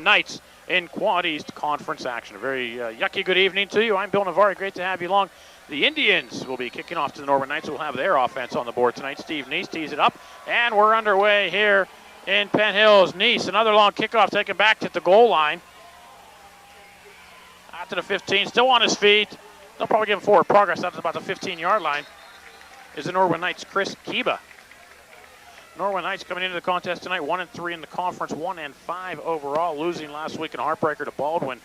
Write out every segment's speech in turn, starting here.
Knights in Quad East Conference action. A very yucky good evening to you. I'm Bill Navari. Great to have you along. The Indians will be kicking off to the Norwin Knights, who will have their offense on the board tonight. Steve Neese tees it up, and we're underway here in Penn Hills. Neese, another long kickoff taken back to the goal line. Out to the 15, still on his feet. They'll probably give him forward progress out to about the 15-yard line. Is the Norwin Knights' Chris Kiba. Norwin Knights coming into the contest tonight, 1-3 in the conference, 1-5 overall, losing last week in a heartbreaker to Baldwin.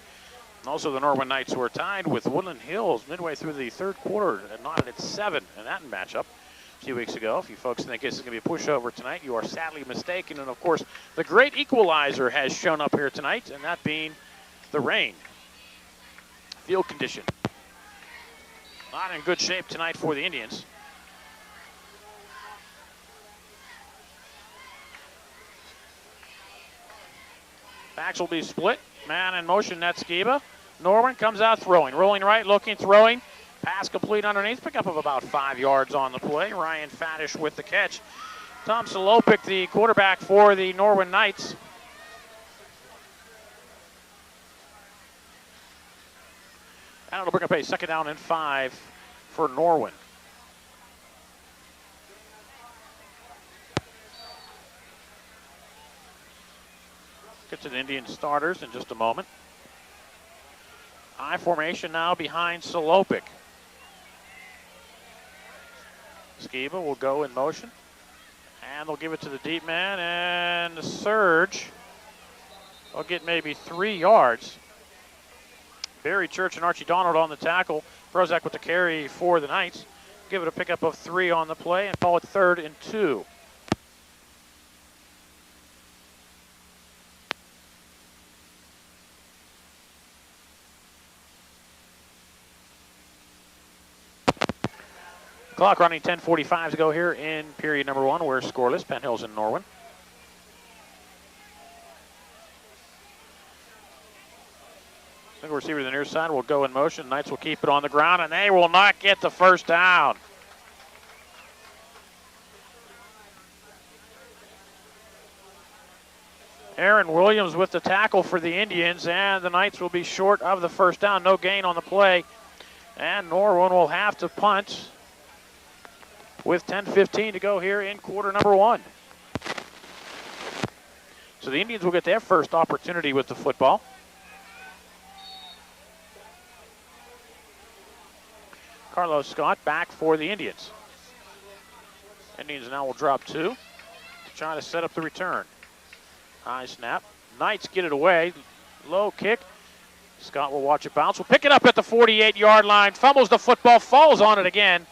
And also the Norwin Knights were tied with Woodland Hills midway through the third quarter and knotted at 7 in that matchup a few weeks ago. If you folks think this is going to be a pushover tonight, you are sadly mistaken. And of course, the great equalizer has shown up here tonight, and that being the rain. Field condition. Not in good shape tonight for the Indians. Backs will be split. Man in motion, that's Skiba. Norwin comes out throwing. Rolling right, looking, throwing. Pass complete underneath. Pick up of about 5 yards on the play. Ryan Faddish with the catch. Tom Solopik, the quarterback for the Norwin Knights. And it'll bring up a 2nd down and 5 for Norwin. Get to the Indian starters in just a moment. I formation now behind Solopik. Skiba will go in motion. And they'll give it to the deep man. And the surge will get maybe 3 yards. Barry Church and Archie Donald on the tackle. Prozac with the carry for the Knights. Give it a pickup of 3 on the play and call it 3rd and 2. Clock running, 10:45 to go here in period number 1. We're scoreless, Penn Hills and Norwin. Single receiver to the near side will go in motion. Knights will keep it on the ground, and they will not get the first down. Aaron Williams with the tackle for the Indians, and the Knights will be short of the first down. No gain on the play, and Norwin will have to punt with 10:15 to go here in quarter number 1. So the Indians will get their first opportunity with the football. Carlos Scott back for the Indians. Indians now will drop 2 to try to set up the return. High snap. Knights get it away. Low kick. Scott will watch it bounce. Will pick it up at the 48-yard line. Fumbles the football. Falls on it again.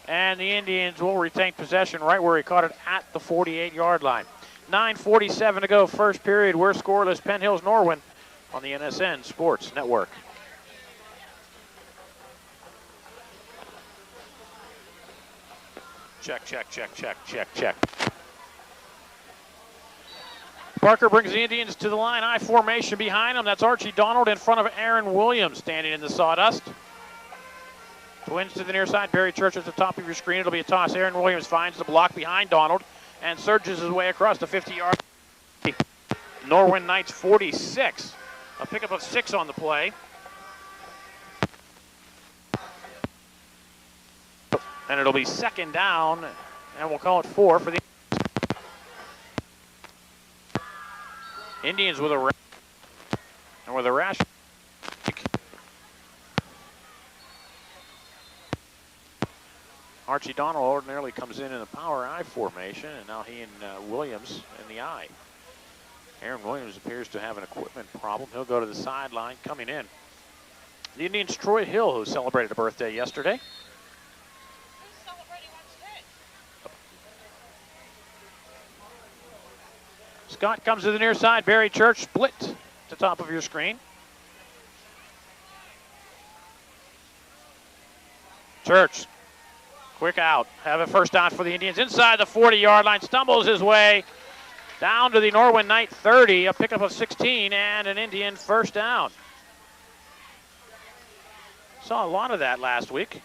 And the Indians will retain possession right where he caught it at the 48-yard line. 9:47 to go, first period. We're scoreless, Penn Hills Norwin on the NSN Sports Network. Check, check, check, check, check, check. Parker brings the Indians to the line. I formation behind him. That's Archie Donald in front of Aaron Williams standing in the sawdust. Twins to the near side. Barry Church at the top of your screen. It'll be a toss. Aaron Williams finds the block behind Donald and surges his way across the 50-yard. Norwin Knights 46. A pickup of 6 on the play. And it'll be 2nd down, and we'll call it 4 for the Indians with a rash. And with a rash. Archie Donald ordinarily comes in a power I formation, and now he and Williams in the I. Aaron Williams appears to have an equipment problem. He'll go to the sideline coming in. The Indians' Troy Hill, who celebrated a birthday yesterday. Who's celebrating on today? Scott comes to the near side. Barry Church split to the top of your screen. Church. Quick out. Have a first down for the Indians. Inside the 40-yard line. Stumbles his way down to the Norwin Knight 30. A pickup of 16 and an Indian first down. Saw a lot of that last week.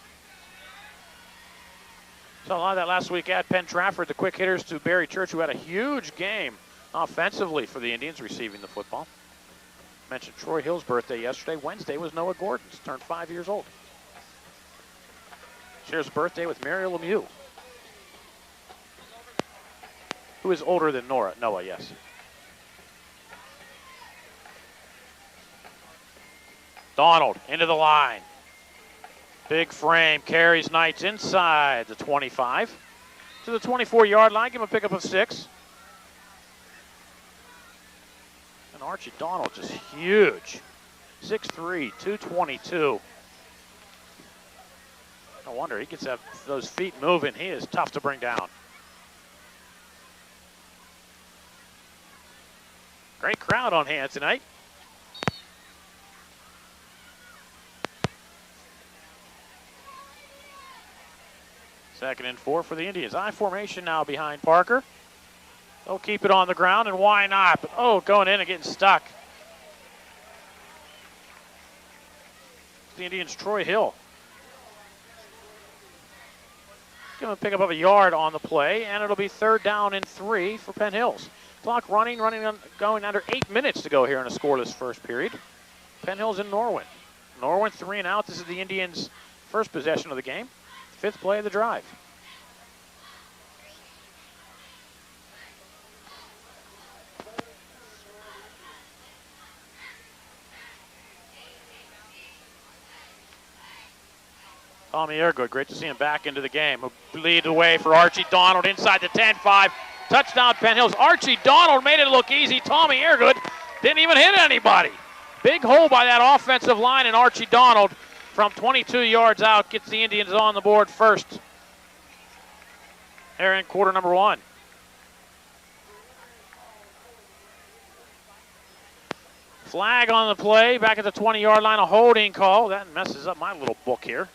Saw a lot of that last week at Penn Trafford. The quick hitters to Barry Church, who had a huge game offensively for the Indians receiving the football. mentioned Troy Hill's birthday yesterday. Wednesday was Noah Gordon's, turned 5 years old. Shares a birthday with Mary Lemieux, who is older than Noah, yes. Donald into the line. Big frame, carries Knights inside the 25 to the 24-yard line. Give him a pickup of 6. And Archie Donald just huge. 6'3", 222. No wonder he gets those feet moving. He is tough to bring down. Great crowd on hand tonight. Second and 4 for the Indians. I formation now behind Parker. They'll keep it on the ground, and why not? But, going in and getting stuck. The Indians' Troy Hill. Going to pick up a yard on the play, and it'll be 3rd down and 3 for Penn Hills. Clock running going under 8 minutes to go here in a scoreless first period. Penn Hills in Norwin. Norwin 3 and out. This is the Indians' first possession of the game. 5th play of the drive. Tommy Airgood, great to see him back into the game. Lead the way for Archie Donald inside the 10-5. Touchdown Penn Hills. Archie Donald made it look easy. Tommy Airgood didn't even hit anybody. Big hole by that offensive line, and Archie Donald from 22 yards out gets the Indians on the board first. Here in quarter number 1. Flag on the play, back at the 20-yard line, a holding call. That messes up my little book here.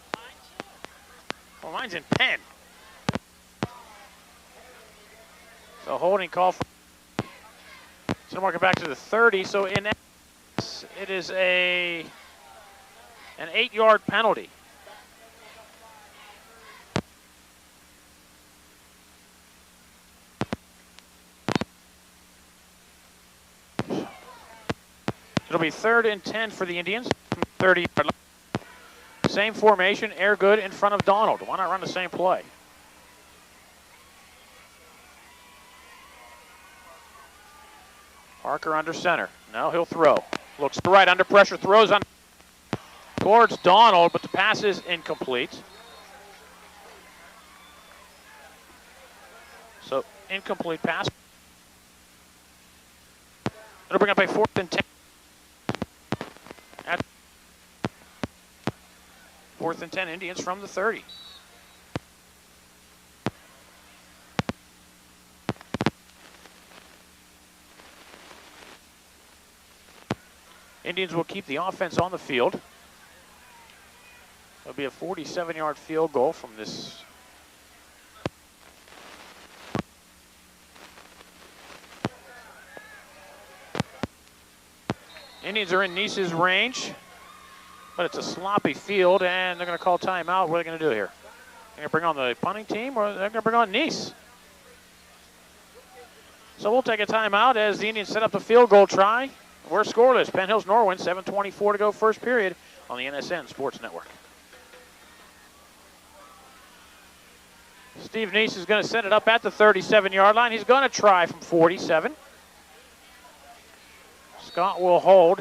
Well, mine's in Penn. So holding call for, so mark it back to the 30. So in essence, it is an 8-yard penalty. It'll be 3rd and 10 for the Indians from 30. Same formation, Airgood in front of Donald. Why not run the same play? Parker under center. Now he'll throw. Looks to right, under pressure, throws on towards Donald, but the pass is incomplete. So incomplete pass. It'll bring up a 4th and 10. 4th and 10 Indians from the 30. Indians will keep the offense on the field. It'll be a 47-yard field goal from this. Indians are in Nice's range, but it's a sloppy field, and they're going to call timeout. What are they going to do here? They're going to bring on the punting team, or they're going to bring on Nice? So we'll take a timeout as the Indians set up the field goal try. We're scoreless. Penn Hills Norwin, 7:24 to go first period on the NSN Sports Network. Steve Nice is going to set it up at the 37-yard line. He's going to try from 47. Scott will hold.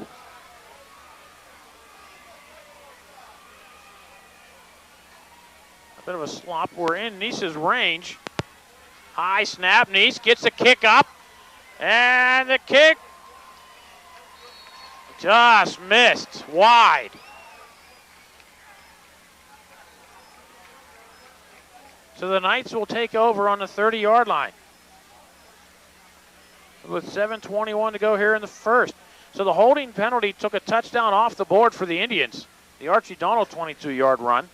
A bit of a slop. We're in Nice's range. High snap. Nice gets the kick up. And the kick just missed wide. So the Knights will take over on the 30-yard line with 7:21 to go here in the first. So the holding penalty took a touchdown off the board for the Indians. The Archie Donald 22-yard run.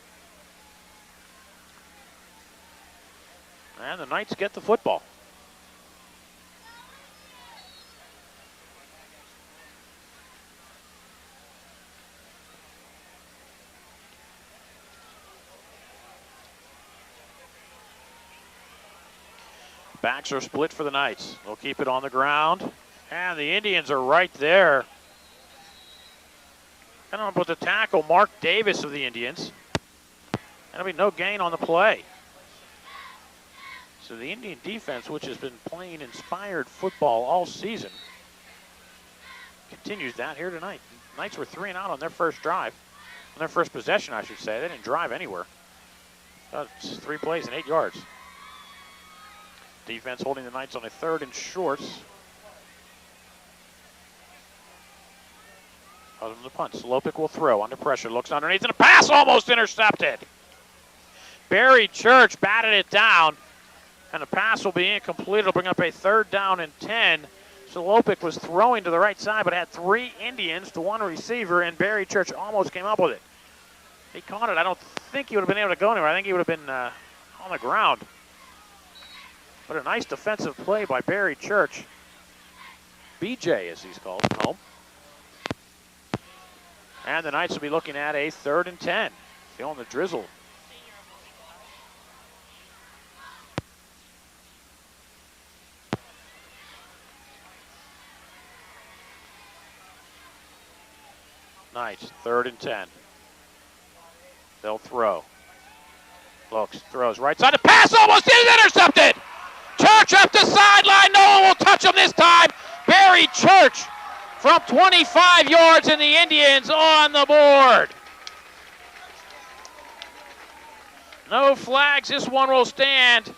And the Knights get the football. Backs are split for the Knights. They'll keep it on the ground. And the Indians are right there. Coming up with the tackle, Mark Davis of the Indians. That'll be no gain on the play. So the Indian defense, which has been playing inspired football all season, continues that here tonight. Knights were 3 and out on their first drive. On their first possession, I should say. They didn't drive anywhere. It's 3 plays and 8 yards. Defense holding the Knights on a 3rd and shorts. Other than the punt, Slopic will throw under pressure. Looks underneath and a pass almost intercepted. Barry Church batted it down, and the pass will be incomplete. It'll bring up a 3rd down and 10. Slopic was throwing to the right side, but had 3 Indians to 1 receiver, and Barry Church almost came up with it. He caught it. I don't think he would have been able to go anywhere. I think he would have been on the ground. But a nice defensive play by Barry Church. BJ, as he's called, home. And the Knights will be looking at a 3rd and 10. Feeling the drizzle. Knights, 3rd and 10. They'll throw. Looks, throws right side. The pass almost is intercepted. Church up the sideline. No one will touch him this time. Barry Church from 25 yards, and the Indians on the board. No flags. This one will stand.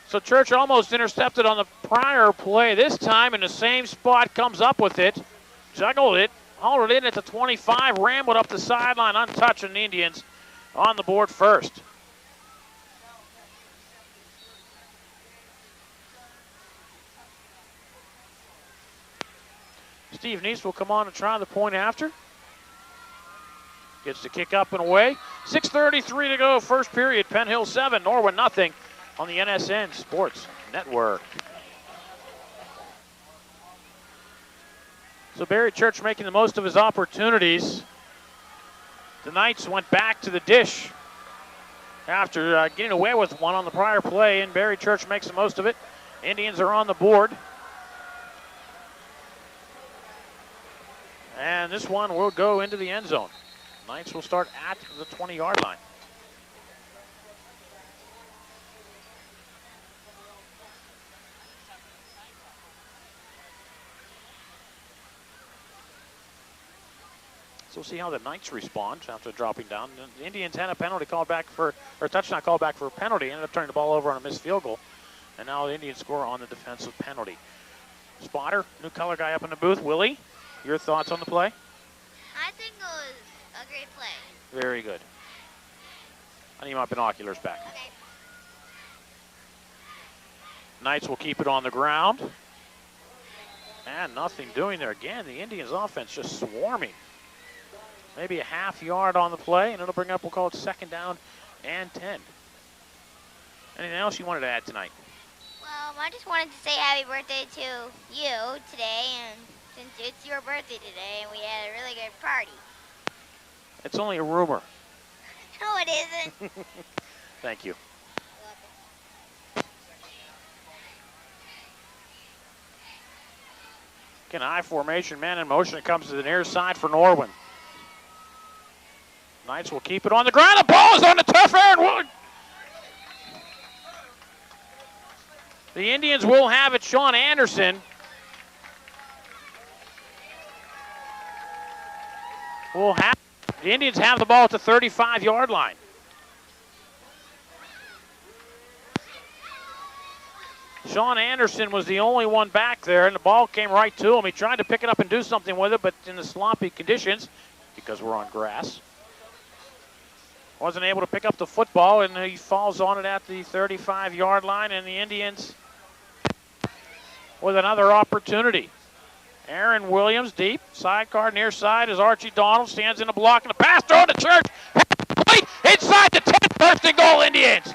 So Church almost intercepted on the prior play. This time in the same spot, comes up with it, juggled it, hauled it in at the 25, rambled up the sideline untouched, and the Indians on the board first. Steve Neese will come on and try the point after. Gets the kick up and away. 6:33 to go, first period. Penn Hill 7, Norwin nothing on the NSN Sports Network. So Barry Church making the most of his opportunities. The Knights went back to the dish after getting away with one on the prior play, and Barry Church makes the most of it. Indians are on the board. And this one will go into the end zone. Knights will start at the 20-yard line. So we'll see how the Knights respond after dropping down. The Indians had a penalty called back for, or a touchdown called back for a penalty. Ended up turning the ball over on a missed field goal. And now the Indians score on the defensive penalty. Spotter, new color guy up in the booth. Willie, your thoughts on the play? I think it was a great play. Very good. I need my binoculars back. Okay. Knights will keep it on the ground. And nothing doing there. Again, the Indians offense just swarming. Maybe a half yard on the play, and it'll bring up, we'll call it 2nd down and 10. Anything else you wanted to add tonight? Well, I just wanted to say happy birthday to you today, and since it's your birthday today, and we had a really good party. It's only a rumor. No, it isn't. Thank you. Again, I formation, man in motion. It comes to the near side for Norwin. Knights will keep it on the ground. The ball is on the turf. Aaron Wood. The Indians will have it. Sean Anderson will have. The Indians have the ball at the 35-yard line. Sean Anderson was the only one back there, and the ball came right to him. He tried to pick it up and do something with it, but in the sloppy conditions, because we're on grass, wasn't able to pick up the football, and he falls on it at the 35-yard line, and the Indians with another opportunity. Aaron Williams deep, sidecar near side as Archie Donald stands in the block, and the pass thrown to Church. Inside the 10, 1st and goal Indians.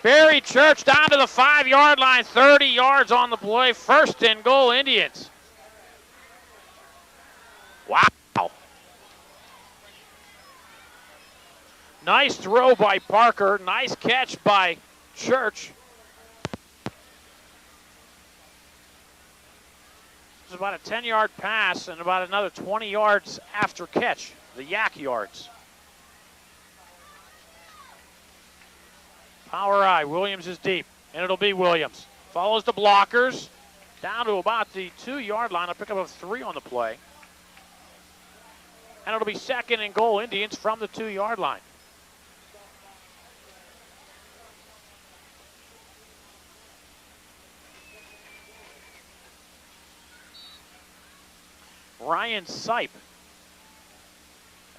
Barry Church down to the 5-yard line, 30 yards on the play, 1st and goal Indians. Wow. Nice throw by Parker, nice catch by Church. It's about a 10-yard pass and about another 20 yards after catch, the yak yards. Power I, Williams is deep, and it'll be Williams. Follows the blockers down to about the 2-yard line. A pickup of 3 on the play. And it'll be 2nd and goal, Indians from the 2-yard line. Ryan Sipe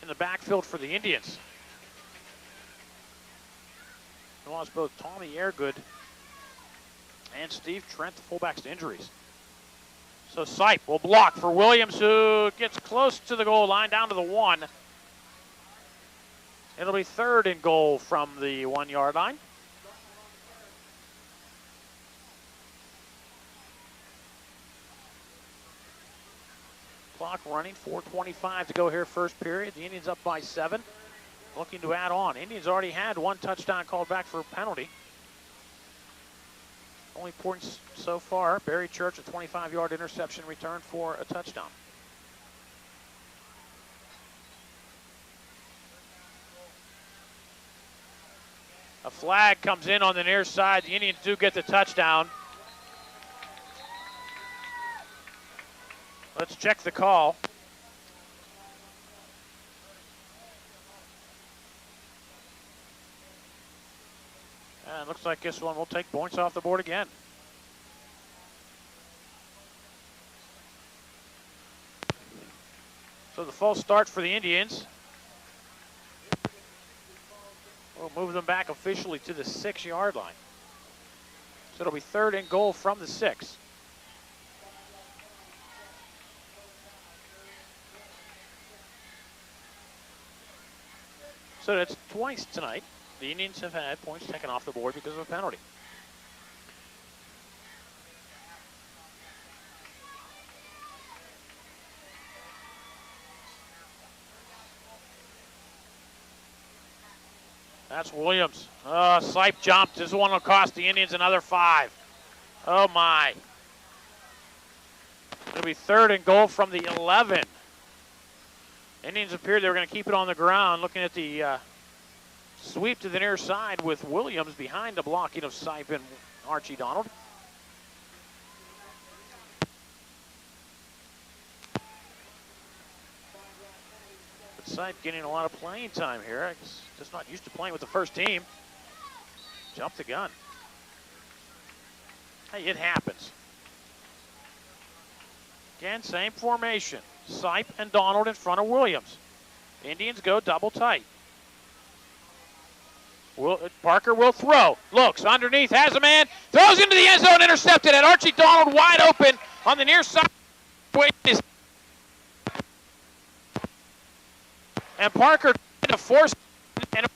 in the backfield for the Indians. He lost both Tommy Airgood and Steve Trent, the fullbacks, to injuries. So Sipe will block for Williams, who gets close to the goal line, down to the 1. It'll be 3rd and goal from the 1-yard line. Clock running, 4:25 to go here, first period. The Indians up by 7, looking to add on. Indians already had 1 touchdown called back for a penalty. Only points so far, Barry Church, a 25-yard interception return for a touchdown. A flag comes in on the near side. The Indians do get the touchdown. Let's check the call. And looks like this one will take points off the board again. So the false start for the Indians. We'll move them back officially to the 6-yard line. So it'll be 3rd and goal from the 6. So that's twice tonight. The Indians have had points taken off the board because of a penalty. That's Williams. Sipe jumped. This one will cost the Indians another 5. Oh my. It'll be 3rd and goal from the 11. Indians appeared they were going to keep it on the ground, looking at the sweep to the near side with Williams behind the blocking of Sipe and Archie Donald. But Sipe getting a lot of playing time here. Just not used to playing with the first team. Jumped the gun. Hey, it happens. Again, same formation. Sipe and Donald in front of Williams. Indians go double tight. Parker will throw. Looks underneath, has a man, throws into the end zone, intercepted at Archie Donald, wide open on the near side. And Parker trying to force and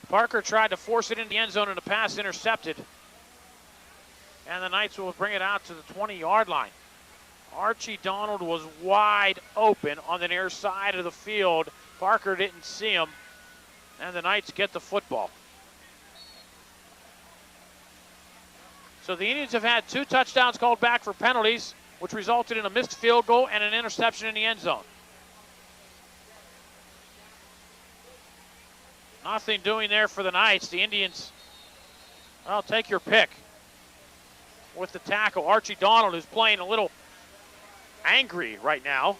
Parker tried to force it into the end zone and a pass intercepted. And the Knights will bring it out to the 20-yard line. Archie Donald was wide open on the near side of the field. Parker didn't see him, and the Knights get the football. So the Indians have had 2 touchdowns called back for penalties, which resulted in a missed field goal and an interception in the end zone. Nothing doing there for the Knights. The Indians, well, take your pick with the tackle. Archie Donald, who's playing a little angry right now,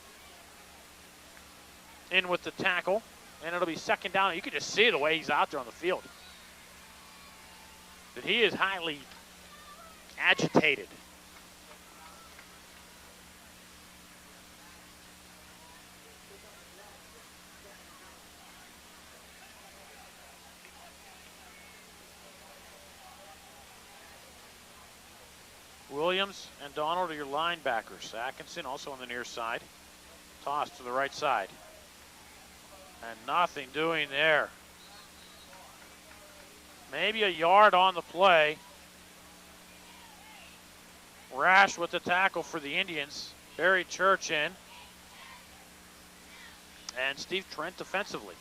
in with the tackle, and it'll be 2nd down. You can just see the way he's out there on the field, that he is highly agitated. Williams and Donald are your linebackers. Atkinson also on the near side. Toss to the right side. And nothing doing there. Maybe a yard on the play. Rash with the tackle for the Indians. Barry Church in. And Steve Trent defensively.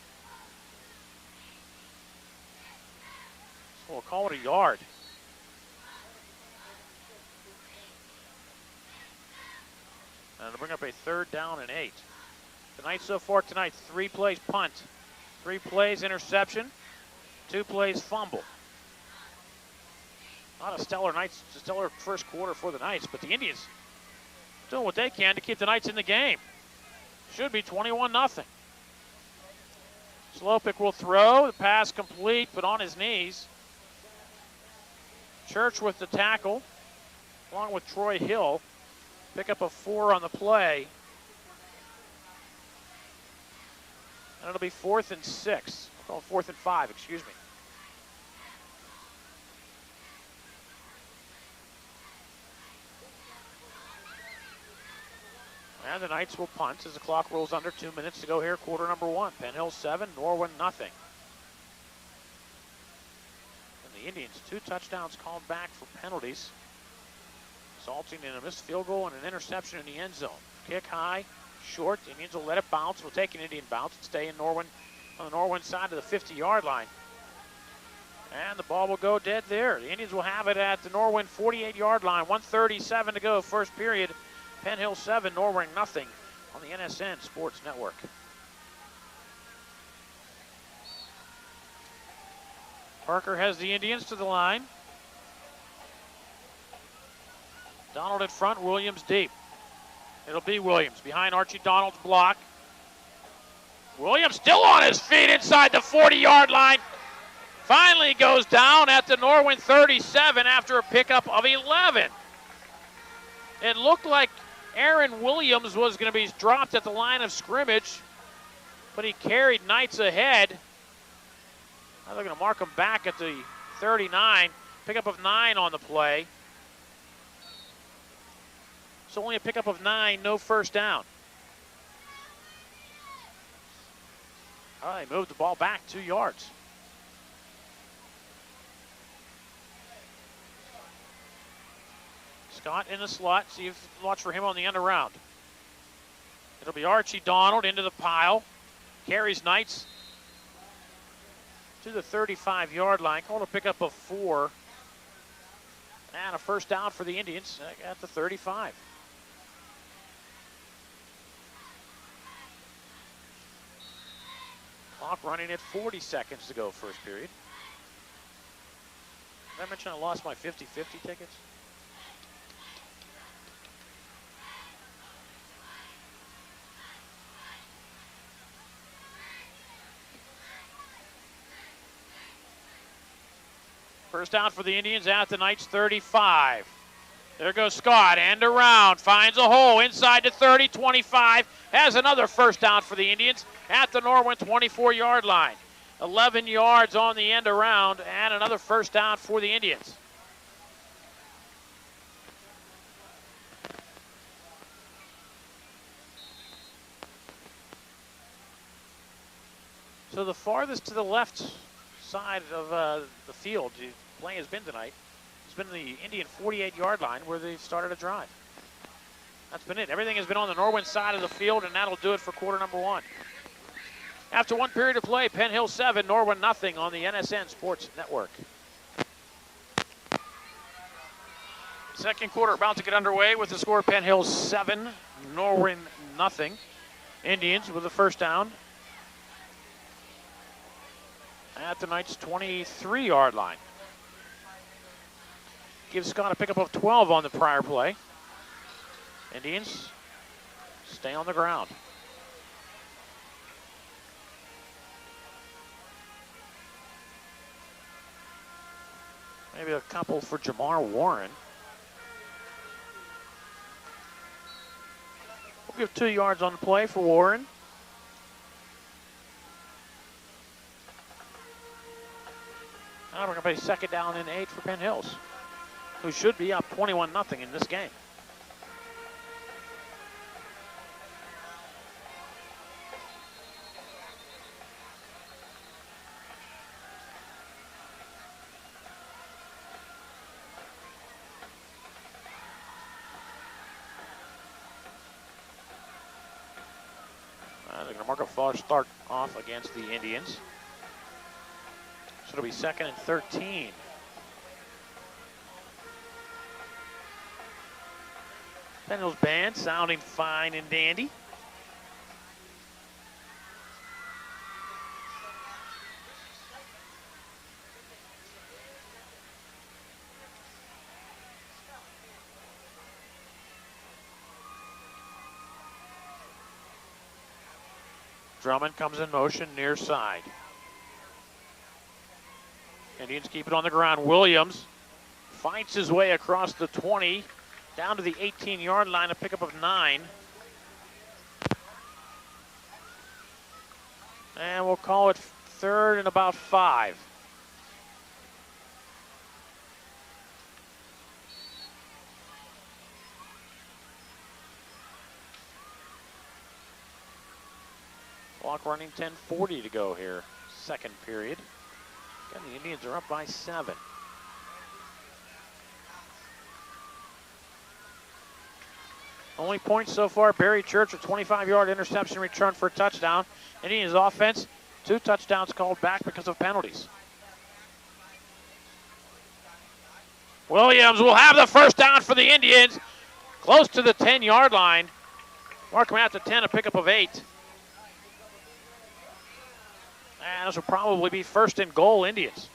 We'll call it a yard. And it'll bring up a 3rd down and 8. The Knights so far tonight, 3 plays punt, 3 plays interception, 2 plays fumble. Not a stellar first quarter for the Knights, but the Indians doing what they can to keep the Knights in the game. Should be 21-0. Slopic will throw, the pass complete, but on his knees. Church with the tackle, along with Troy Hill. Pick up a 4 on the play. And it'll be 4th and 6. Oh, 4th and 5, excuse me. And the Knights will punt as the clock rolls under 2 minutes to go here, quarter number 1. Penn Hill 7, Norwin 0. And the Indians, 2 touchdowns called back for penalties, resulting in a missed field goal and an interception in the end zone. Kick high, short. The Indians will let it bounce. We'll take an Indian bounce and stay in Norwin on the Norwin side of the 50-yard line. And the ball will go dead there. The Indians will have it at the Norwin 48-yard line. 1:37 to go, first period. Penn Hill 7, Norwin 0 on the NSN Sports Network. Parker has the Indians to the line. Donald in front, Williams deep. It'll be Williams behind Archie Donald's block. Williams still on his feet inside the 40-yard line. Finally goes down at the Norwin 37 after a pickup of 11. It looked like Aaron Williams was going to be dropped at the line of scrimmage, but he carried Knights ahead. Now they're going to mark him back at the 39. Pickup of 9 on the play. So only a pickup of 9, no first down. All right, moved the ball back 2 yards. Scott in the slot, watch for him on the end around. It'll be Archie Donald into the pile. Carries Knights to the 35-yard line. Called a pickup of 4. And a first down for the Indians at the 35. Clock running at 40 seconds to go, first period. Did I mention I lost my 50-50 tickets? First down for the Indians at the Knights 35. There goes Scott, end around, finds a hole inside the 30, 25, has another first down for the Indians at the Norwin 24-yard line. 11 yards on the end around and another first down for the Indians. So the farthest to the left side of the field the play has been tonight has been the Indian 48-yard line where they started a drive. That's been it. Everything has been on the Norwin side of the field, and that'll do it for quarter number 1. After 1 period of play, Penn Hill 7, Norwin 0 on the NSN Sports Network. Second quarter about to get underway with the score Penn Hill 7, Norwin 0. Indians with the first down at the Knights 23-yard line. Gives Scott a pickup of 12 on the prior play. Indians stay on the ground. Maybe a couple for Jamar Warren. We'll give 2 yards on the play for Warren. Now we're going to play 2nd down and 8 for Penn Hills, who should be up 21-0 in this game. They're going to mark a false start off against the Indians. So it'll be 2nd and 13. Penn Hills band sounding fine and dandy. Drummond comes in motion near side. Indians keep it on the ground. Williams fights his way across the 20, down to the 18-yard line, a pickup of 9. And we'll call it 3rd and about 5. Clock running, 10:40 to go here, 2nd period. Again, the Indians are up by 7. Only points so far, Barry Church, a 25-yard interception return for a touchdown. Indians offense, 2 touchdowns called back because of penalties. Williams will have the first down for the Indians, close to the 10-yard line. Mark him out to 10, a pickup of 8. And this will probably be 1st and goal, Indians.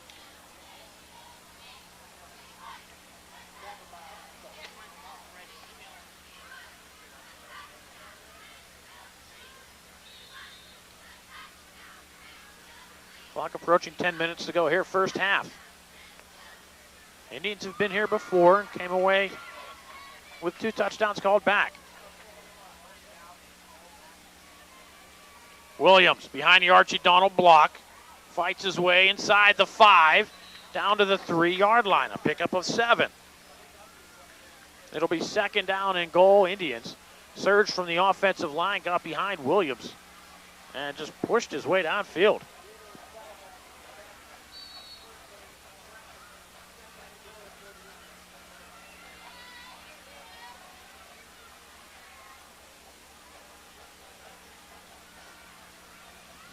Clock approaching 10 minutes to go here, first half. Indians have been here before and came away with 2 touchdowns called back. Williams behind the Archie Donald block, fights his way inside the 5, down to the 3-yard line, a pickup of 7. It'll be 2nd down and goal, Indians. Surged from the offensive line, got behind Williams, and just pushed his way downfield.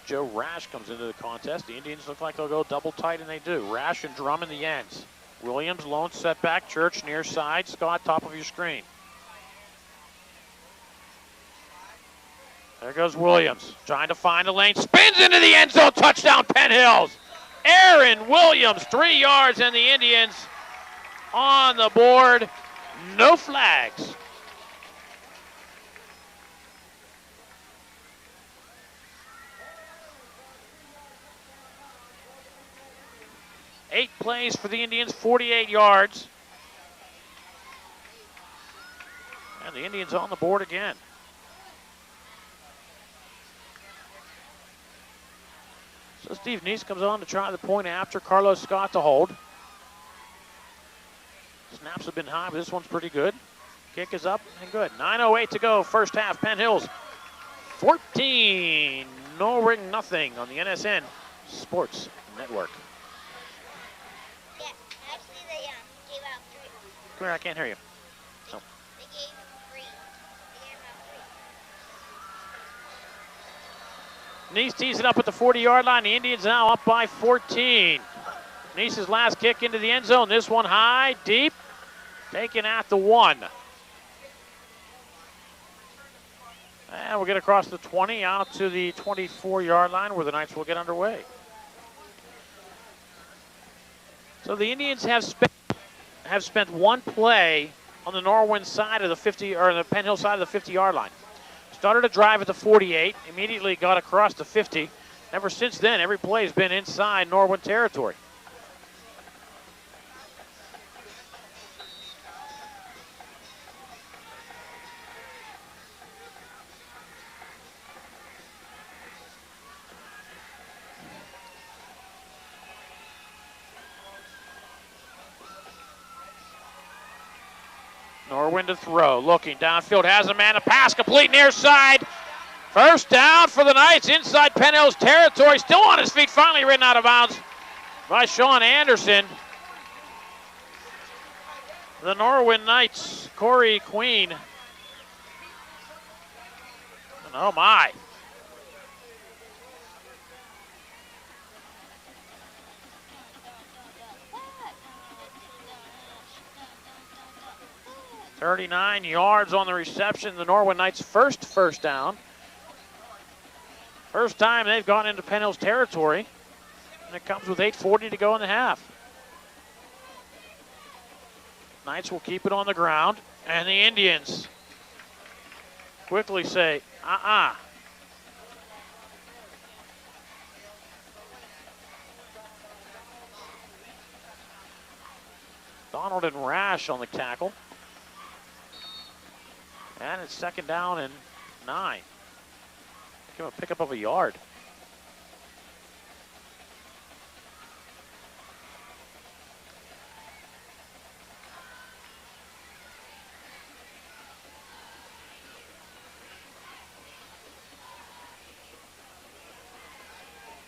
Joe Rash comes into the contest. The Indians look like they'll go double tight, and they do. Rash and Drum in the ends. Williams, lone setback. Church near side. Scott, top of your screen. There goes Williams, trying to find a lane. Spins into the end zone. Touchdown, Penn Hills. Aaron Williams, 3 yards, and the Indians on the board. No flags. Eight plays for the Indians, 48 yards. And the Indians on the board again. So Steve Neese comes on to try the point after. Carlos Scott to hold. Snaps have been high, but this one's pretty good. Kick is up and good. 9:08 to go, first half. Penn Hills 14, Norwin nothing on the NSN Sports Network. Actually, they gave out 3. Come here, I can't hear you. They gave 3. They gave out 3. Neese tees it up at the 40-yard line. The Indians now up by 14. Neese's last kick into the end zone. This one high, deep, taken at the 1. And we'll get across the 20 out to the 24-yard line where the Knights will get underway. So the Indians have spent 1 play on the Norwin side of the 50, or the Penn Hill side of the 50-yard line. Started a drive at the 48, immediately got across the 50. Ever since then, every play has been inside Norwin territory. Norwin to throw, looking downfield, has a man, a pass complete near side. First down for the Knights inside Penn Hill's territory. Still on his feet, finally ridden out of bounds by Sean Anderson. The Norwin Knights, Corey Queen. And oh my. 39 yards on the reception. The Norwin Knights' first down. First time they've gone into Penn Hill's territory. And it comes with 8:40 to go in the half. Knights will keep it on the ground. And the Indians quickly say, Donald and Rash on the tackle. And it's 2nd down and 9. Give him a pickup of a yard.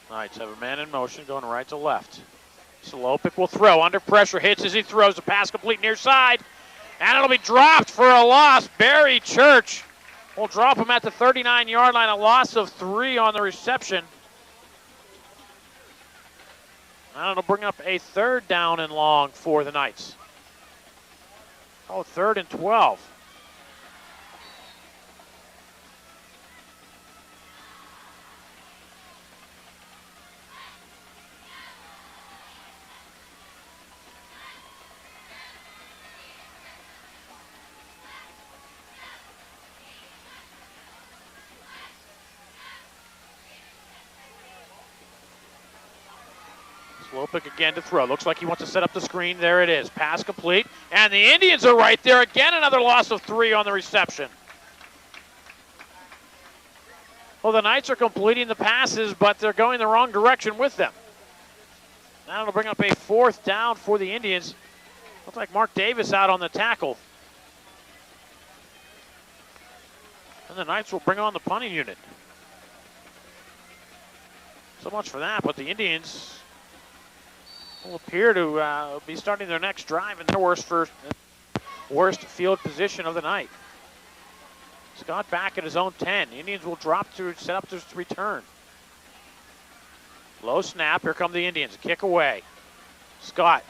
Knights have a man in motion going right to left. Slopik will throw. Under pressure, hits as he throws. The pass complete near side. And it'll be dropped for a loss. Barry Church will drop him at the 39-yard line. A loss of 3 on the reception. And it'll bring up a 3rd down and long for the Knights. 3rd and 12. Slopik again to throw. Looks like he wants to set up the screen. There it is. Pass complete. And the Indians are right there. Again, another loss of 3 on the reception. Well, the Knights are completing the passes, but they're going the wrong direction with them. Now it'll bring up a 4th down for the Indians. Looks like Mark Davis out on the tackle. And the Knights will bring on the punting unit. So much for that, but the Indians will appear to be starting their next drive in their worst field position of the night. Scott back at his own 10. The Indians will drop to set up to return. Low snap. Here come the Indians. Kick away. Scott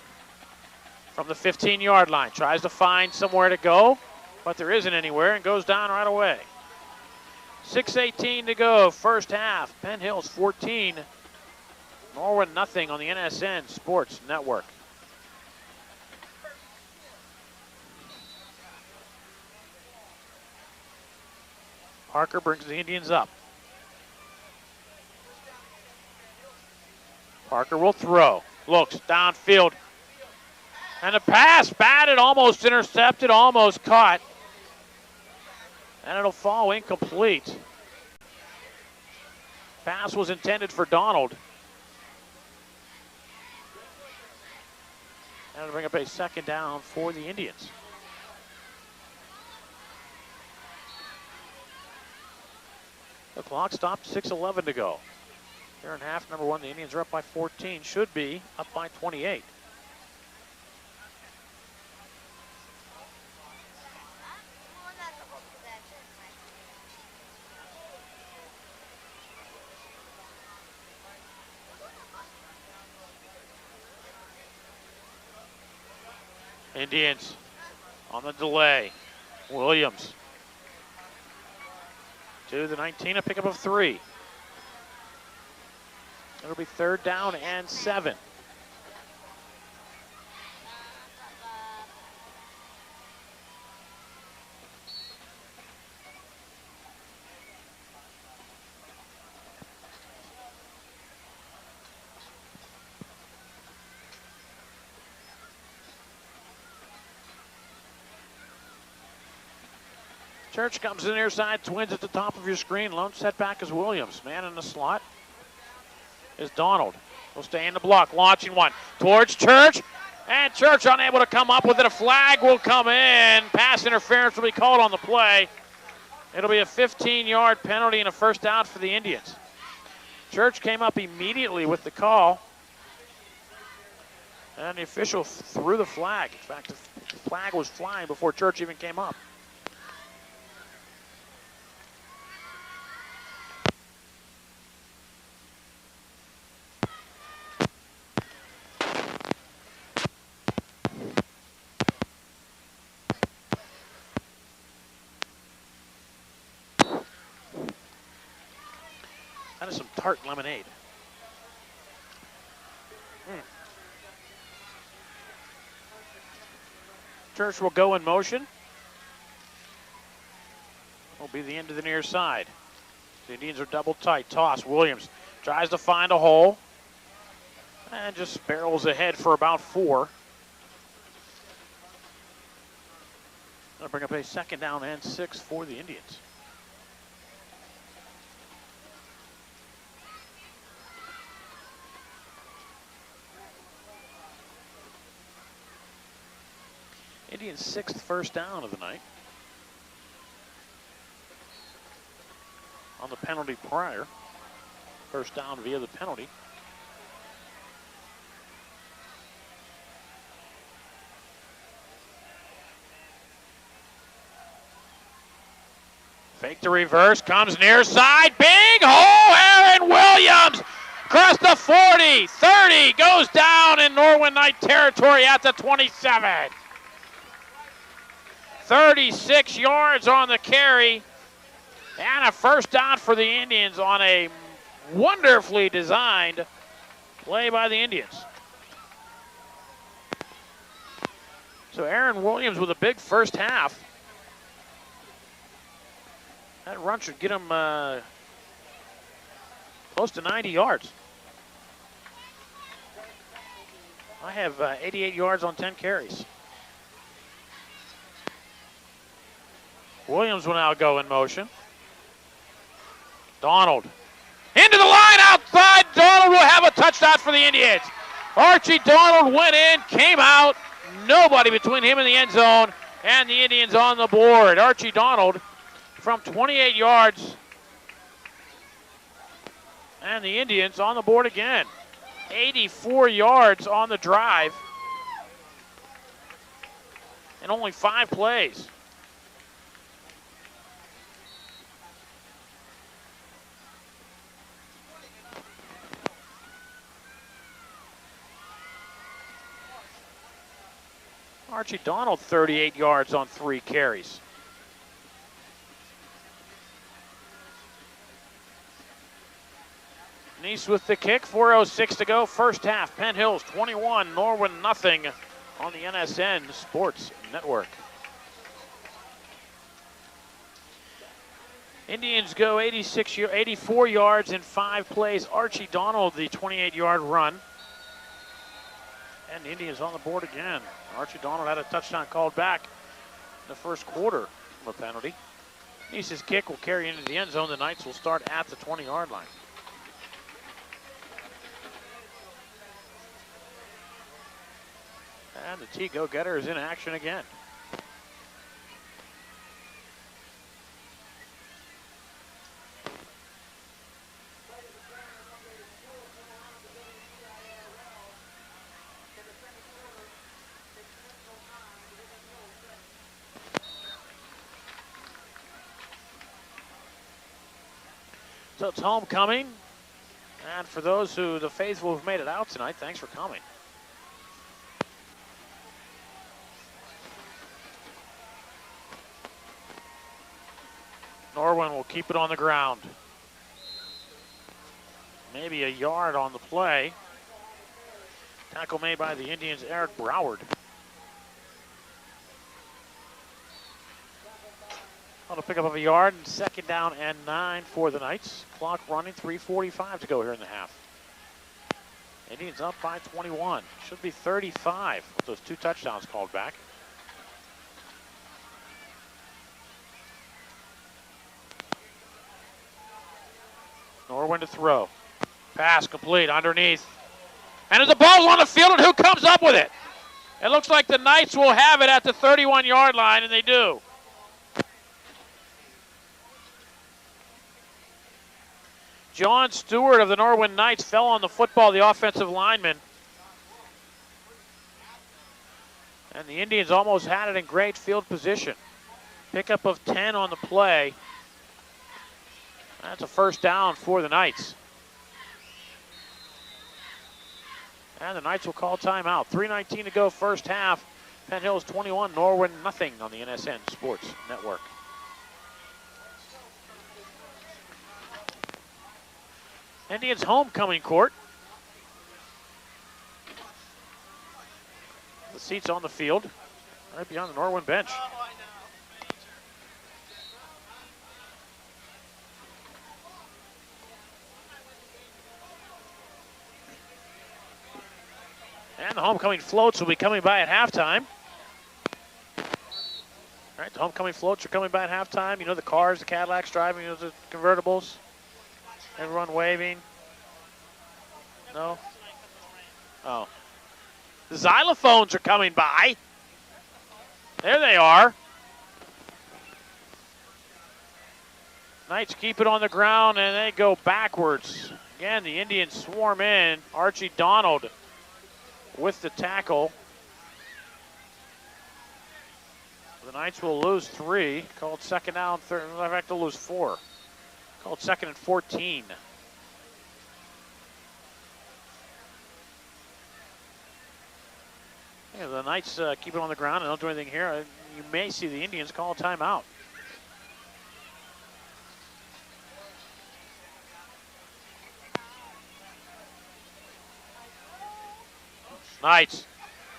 from the 15-yard line tries to find somewhere to go, but there isn't anywhere and goes down right away. 6:18 to go. First half. Penn Hills 14. Norwin nothing on the NSN Sports Network. Parker brings the Indians up. Parker will throw. Looks downfield. And a pass batted, almost intercepted, almost caught. And it'll fall incomplete. Pass was intended for Donald. And it'll bring up a 2nd down for the Indians. The clock stopped, 6:11 to go. Here in half number 1, the Indians are up by 14, should be up by 28. Indians on the delay. Williams to the 19, a pickup of 3. It'll be 3rd down and 7. Church comes in near side, twins at the top of your screen. Lone setback is Williams. Man in the slot is Donald. Will stay in the block, launching one towards Church. And Church unable to come up with it. A flag will come in. Pass interference will be called on the play. It'll be a 15-yard penalty and a 1st down for the Indians. Church came up immediately with the call. And the official threw the flag. In fact, the flag was flying before Church even came up. That is some tart lemonade. Church will go in motion. Will be the end of the near side. The Indians are double tight. Toss. Williams tries to find a hole. And just barrels ahead for about 4. That'll bring up a 2nd down and 6 for the Indians. Indians' 6th first down of the night. On the penalty prior. First down via the penalty. Fake to reverse, comes near side, big hole, Aaron Williams across the 40, 30, goes down in Norwin Knight territory at the 27. 36 yards on the carry, and a first down for the Indians on a wonderfully designed play by the Indians. So Aaron Williams with a big first half. That run should get him close to 90 yards. I have 88 yards on 10 carries. Williams will now go in motion. Donald into the line outside. Donald will have a touchdown for the Indians. Archie Donald went in, came out. Nobody between him and the end zone, and the Indians on the board. Archie Donald from 28 yards. And the Indians on the board again. 84 yards on the drive. And only 5 plays. Archie Donald, 38 yards on 3 carries. Nice with the kick, 4:06 to go, first half. Penn Hills 21, Norwin nothing on the NSN Sports Network. Indians go 84 yards in 5 plays. Archie Donald, the 28-yard run. And the Indians on the board again. Archie Donald had a touchdown called back in the first quarter of a penalty. Nice's kick will carry into the end zone. The Knights will start at the 20-yard line. And the T-Go-Getter is in action again. So it's homecoming. And for those who the faithful have made it out tonight, thanks for coming. Norwin will keep it on the ground. Maybe a yard on the play. Tackle made by the Indians, Eric Broward. On a pickup of a yard, and 2nd down and 9 for the Knights. Clock running, 3:45 to go here in the half. Indians up by 21. Should be 35 with those 2 touchdowns called back. Norwin to throw. Pass complete underneath. And as the ball's on the field, and who comes up with it? It looks like the Knights will have it at the 31-yard line, and they do. John Stewart of the Norwin Knights fell on the football, the offensive lineman. And the Indians almost had it in great field position. Pickup of 10 on the play. That's a first down for the Knights. And the Knights will call timeout. 3:19 to go, first half. Penn Hills 21, Norwin nothing on the NSN Sports Network. Indians homecoming court. The seats on the field, right beyond the Norwin bench. And the homecoming floats will be coming by at halftime. All right, the homecoming floats are coming by at halftime. You know, the cars, the Cadillacs driving, you know, the convertibles. Everyone waving. No? Oh. The xylophones are coming by. There they are. Knights keep it on the ground and they go backwards. Again, the Indians swarm in. Archie Donald with the tackle. The Knights will lose 3. Called second down, third. In fact, they'll lose 4. Called second and 14. Yeah, the Knights keep it on the ground and don't do anything here. You may see the Indians call a timeout. Knights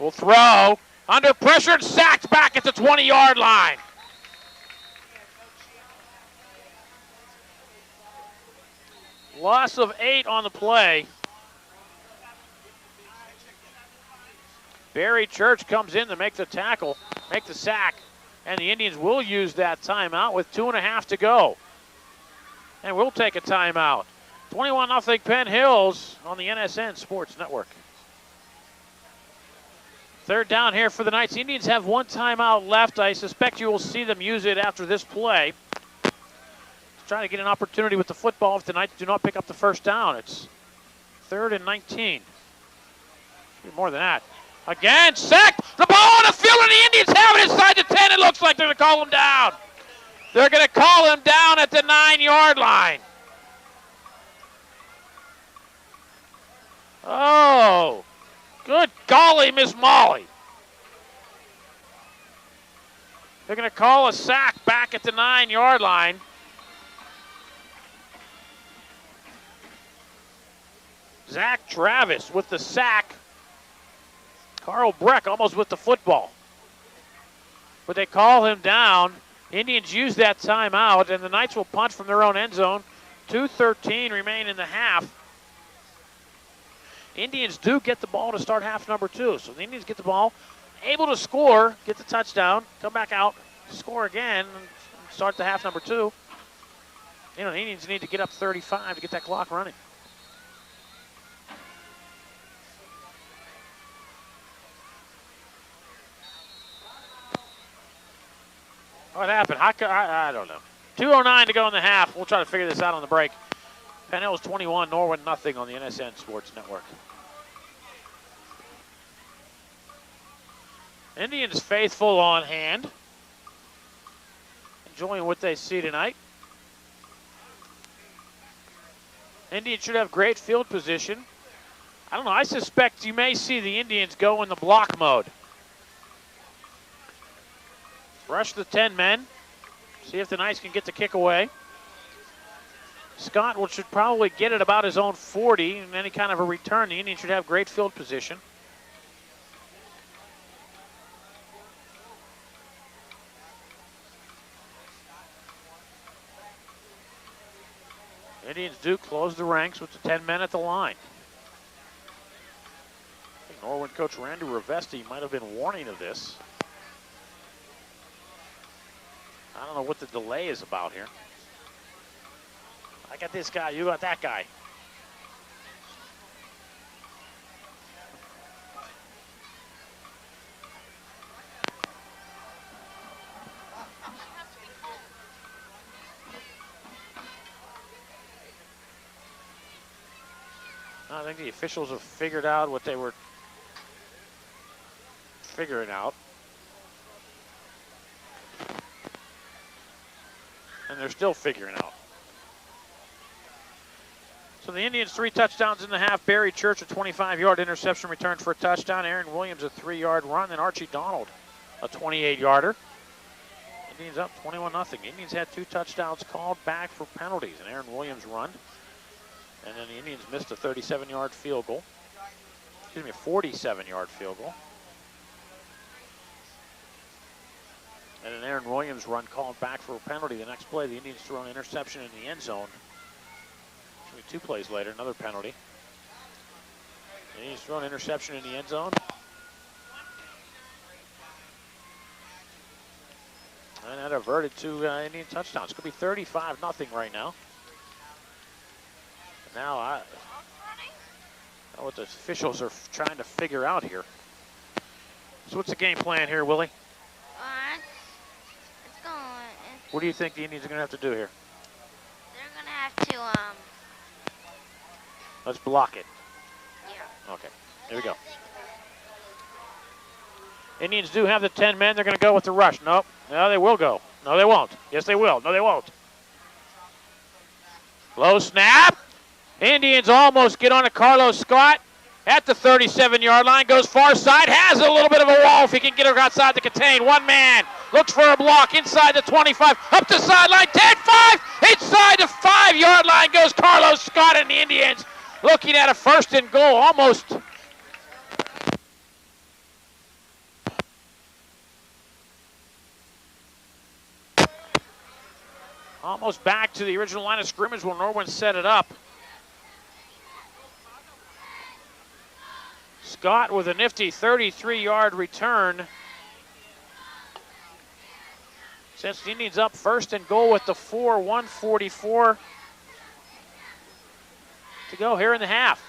will throw. Under pressure and sacked back at the 20-yard line. Loss of 8 on the play. Barry Church comes in to make the tackle, make the sack, and the Indians will use that timeout with 2.5 to go. And we'll take a timeout. 21-0 Penn Hills on the NSN Sports Network. Third down here for the Knights. Indians have 1 timeout left. I suspect you will see them use it after this play. Trying to get an opportunity with the football if the Knights do not pick up the first down. It's 3rd and 19. More than that. Again, sacked. The ball on the field and the Indians have it inside the 10. It looks like they're going to call him down. They're going to call him down at the 9-yard line. Oh. Good golly, Miss Molly. They're going to call a sack back at the 9-yard line. Zach Travis with the sack. Carl Breck almost with the football. But they call him down. Indians use that timeout, and the Knights will punt from their own end zone. 2:13 remain in the half. Indians do get the ball to start half number 2. So the Indians get the ball, able to score, get the touchdown, come back out, score again, and start the half number 2. You know, the Indians need to get up 35 to get that clock running. What happened? I don't know. 2:09 to go in the half. We'll try to figure this out on the break. Penn Hills 21, Norwin nothing on the NSN Sports Network. Indians faithful on hand. Enjoying what they see tonight. Indians should have great field position. I don't know. I suspect you may see the Indians go in the block mode. Rush the 10 men. See if the Knights can get the kick away. Scott should probably get it about his own 40 in any kind of a return. The Indians should have great field position. Indians do close the ranks with the 10 men at the line. I think Norwin coach Randy Rivesti might have been warning of this. I don't know what the delay is about here. I got this guy, you got that guy. I think the officials have figured out what they were figuring out. And they're still figuring out. So the Indians 3 touchdowns in the half. Barry Church a 25-yard interception return for a touchdown. Aaron Williams a 3-yard run. Then Archie Donald a 28-yarder. Indians up 21-0. Indians had 2 touchdowns called back for penalties. An Aaron Williams run And then the Indians missed a 37-yard field goal. Excuse me, a 47-yard field goal. And an Aaron Williams run called back for a penalty. The next play, the Indians throw an interception in the end zone. Actually, 2 plays later, another penalty. The Indians throw an interception in the end zone. And that averted 2 Indian touchdowns. It's going to be 35-0 right now. Now, I don't know what the officials are trying to figure out here. So what's the game plan here, Willie? It's going. What do you think the Indians are going to have to do here? They're going to have to, Let's block it. yeah. Okay, here we go. Indians do have the 10 men. They're going to go with the rush. Nope. No, they will go. No, they won't. Yes, they will. No, they won't. Low snap. Indians almost get on to Carlos Scott at the 37-yard line. Goes far side. Has a little bit of a wall if he can get her outside to contain. One man. Looks for a block inside the 25. Up the sideline. 10-5. Inside the 5-yard line goes Carlos Scott and the Indians. Looking at a 1st and goal. Almost back to the original line of scrimmage when Norwin set it up. Scott with a nifty 33-yard return. Sets the Indians up 1st and goal with the 4, 1:44 to go here in the half.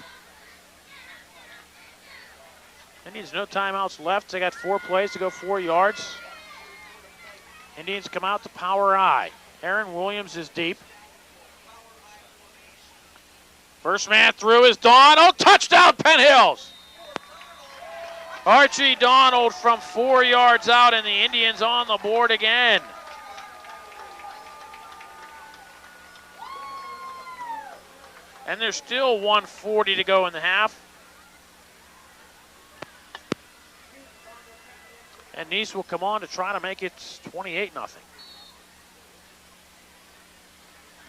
Indians no timeouts left. They got 4 plays to go 4 yards. Indians come out to power I. Aaron Williams is deep. First man through is Donald. Touchdown, Penn Hills. Archie Donald from 4 yards out, and the Indians on the board again. And there's still 1:40 to go in the half. And Nice will come on to try to make it 28-0.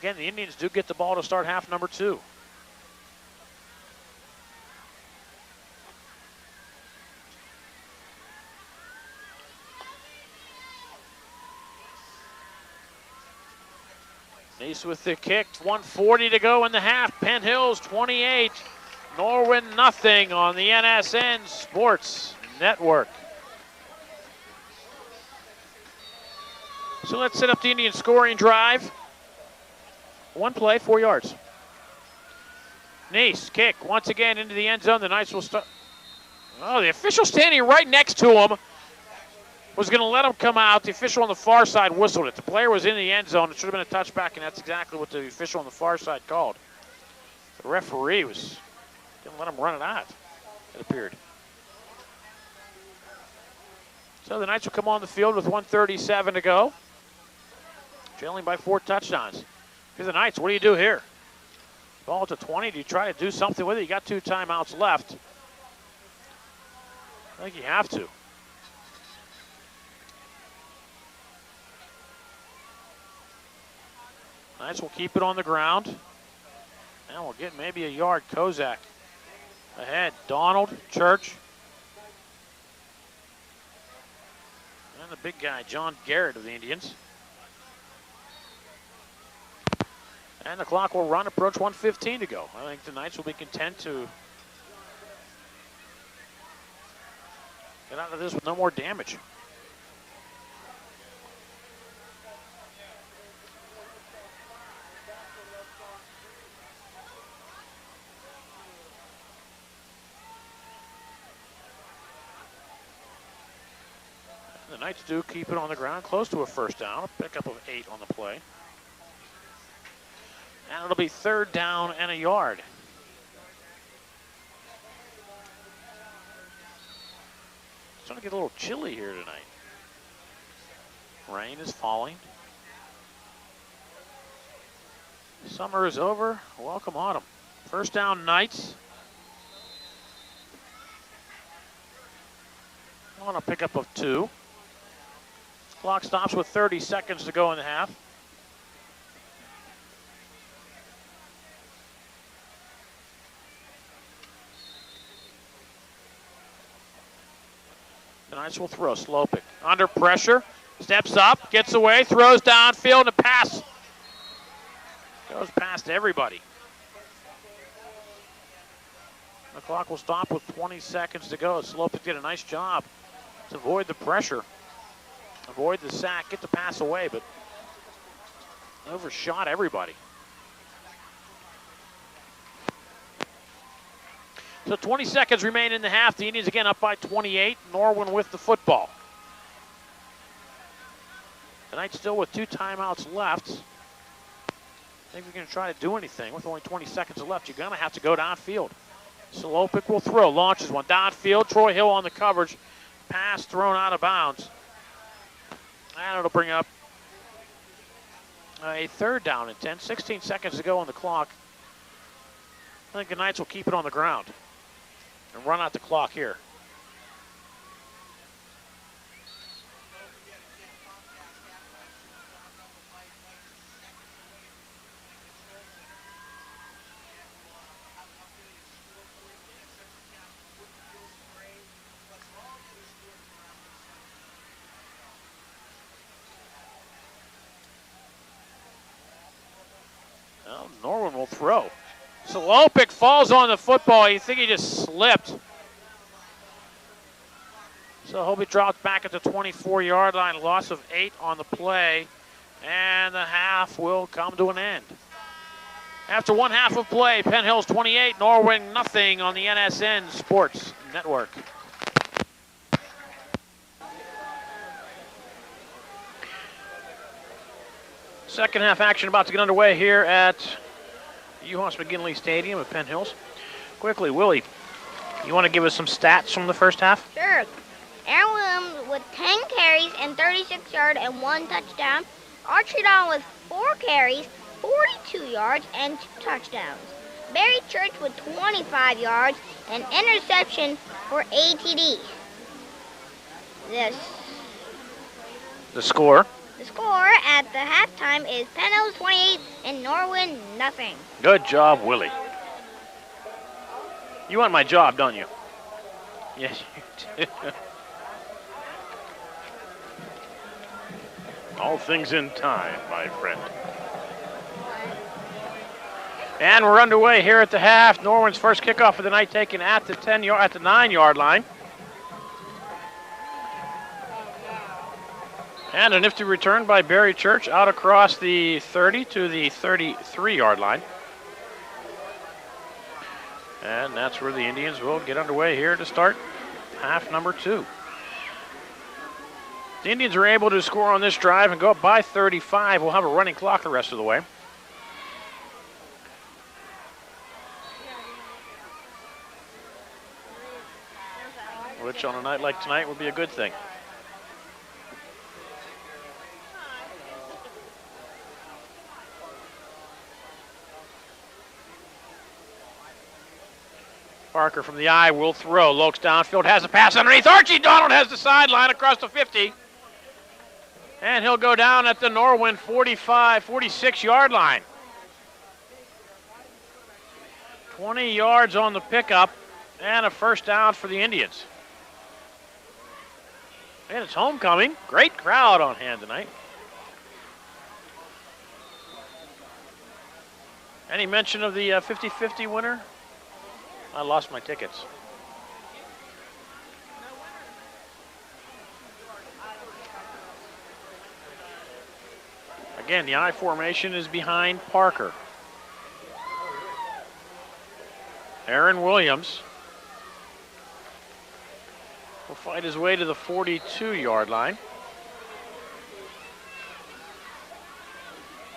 Again, the Indians do get the ball to start half number 2. Nice with the kick, 1:40 to go in the half. Penn Hills 28, Norwin nothing on the NSN Sports Network. So let's set up the Indian scoring drive. 1 play, 4 yards. Nice kick once again into the end zone. The Knights will start. Oh, the official standing right next to him was going to let him come out. The official on the far side whistled it. The player was in the end zone. It should have been a touchback, and that's exactly what the official on the far side called. The referee didn't let him run it out, it appeared. So the Knights will come on the field with 1:37 to go. Trailing by 4 touchdowns. Here's the Knights. What do you do here? Ball to 20. Do you try to do something with it? You got 2 timeouts left. I think you have to. Knights will keep it on the ground. And we'll get maybe a yard. Kozak ahead. Donald, Church. And the big guy, John Garrett of the Indians. And the clock will run, approach 1:15 to go. I think the Knights will be content to get out of this with no more damage. The Knights do keep it on the ground, close to a 1st down, a pickup of 8 on the play. And it'll be 3rd down and a yard. It's starting to get a little chilly here tonight. Rain is falling. Summer is over. Welcome autumn. 1st down, Knights. On a pickup of 2. Clock stops with 30 seconds to go in the half. Knights will throw. Slopik under pressure. Steps up, gets away, throws downfield, and a pass goes past everybody. The clock will stop with 20 seconds to go. Slopik did a nice job to avoid the pressure, avoid the sack, get the pass away, but overshot everybody. So 20 seconds remain in the half. The Indians again up by 28. Norwin with the football. The Knights still with 2 timeouts left. I think we're going to try to do anything with only 20 seconds left. You're going to have to go downfield. Slopik will throw, launches one downfield. Troy Hill on the coverage. Pass thrown out of bounds. And it'll bring up a 3rd down and 10. 16 seconds to go on the clock. I think the Knights will keep it on the ground and run out the clock here. Well, Norwin will throw. Slopik falls on the football. You think he just slipped. So he'll be dropped back at the 24-yard line. Loss of 8 on the play. And the half will come to an end. After 1 half of play, Penn Hills 28, Norwin nothing on the NSN Sports Network. Second half action about to get underway here at UHAS McGinley Stadium at Penn Hills. Quickly, Willie, you want to give us some stats from the first half? Sure. Aaron Williams with 10 carries and 36 yards and 1 touchdown. Archie Don with 4 carries, 42 yards and 2 touchdowns. Barry Church with 25 yards and interception for ATD. The score? The score at the halftime is Penn Hills 28 and Norwin nothing. Good job, Willie. You want my job, don't you? Yes, you do. All things in time, my friend. And we're underway here at the half. Norwin's first kickoff of the night taken at the 9-yard line. And a nifty return by Barry Church out across the 30 to the 33-yard line. And that's where the Indians will get underway here to start half number 2. The Indians are able to score on this drive and go up by 35. We'll have a running clock the rest of the way. Which on a night like tonight would be a good thing. Parker from the eye will throw. Lokes downfield, has a pass underneath. Archie Donald has the sideline across the 50. And he'll go down at the Norwin 46-yard line. 20 yards on the pickup and a first down for the Indians. And it's homecoming. Great crowd on hand tonight. Any mention of the 50-50 winner? I lost my tickets. Again, the I formation is behind Parker. Aaron Williams will fight his way to the 42-yard line.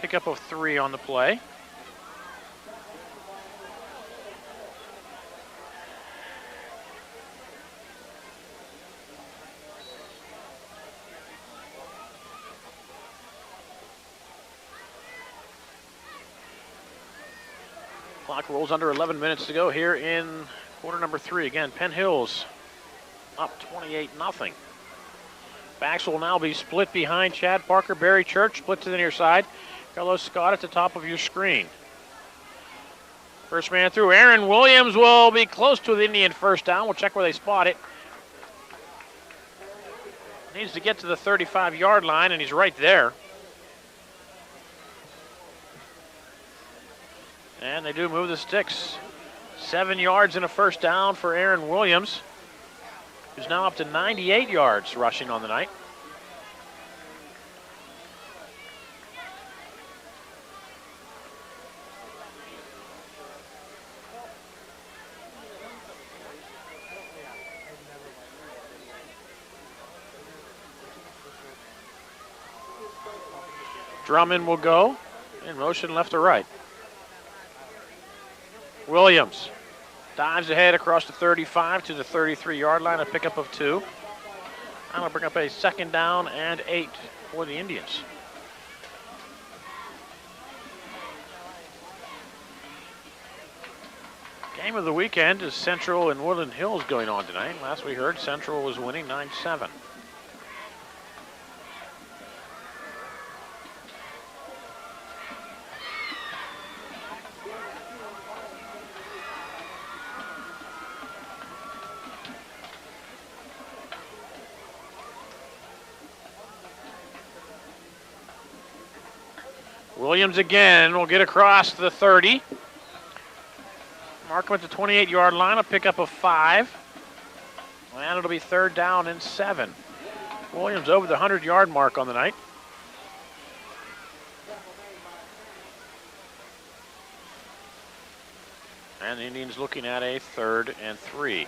Pickup of 3 on the play. Clock rolls under 11 minutes to go here in quarter number 3. Again, Penn Hills up 28-0. Backs will now be split behind Chad Parker. Barry Church split to the near side. Carlos Scott at the top of your screen. First man through. Aaron Williams will be close to the Indian first down. We'll check where they spot it. Needs to get to the 35-yard line, and he's right there. And they do move the sticks. 7 yards and a first down for Aaron Williams, who's now up to 98 yards rushing on the night. Drummond will go in motion left to right. Williams dives ahead across the 35 to the 33-yard line, a pickup of 2. I'm going to bring up a 2nd down and 8 for the Indians. Game of the weekend is Central and Woodland Hills going on tonight. Last we heard, Central was winning 9-7. Williams again will get across the 30. Mark him at the 28-yard line, a pickup of 5. And it'll be 3rd down and 7. Williams over the 100-yard mark on the night. And the Indians looking at a 3rd and 3.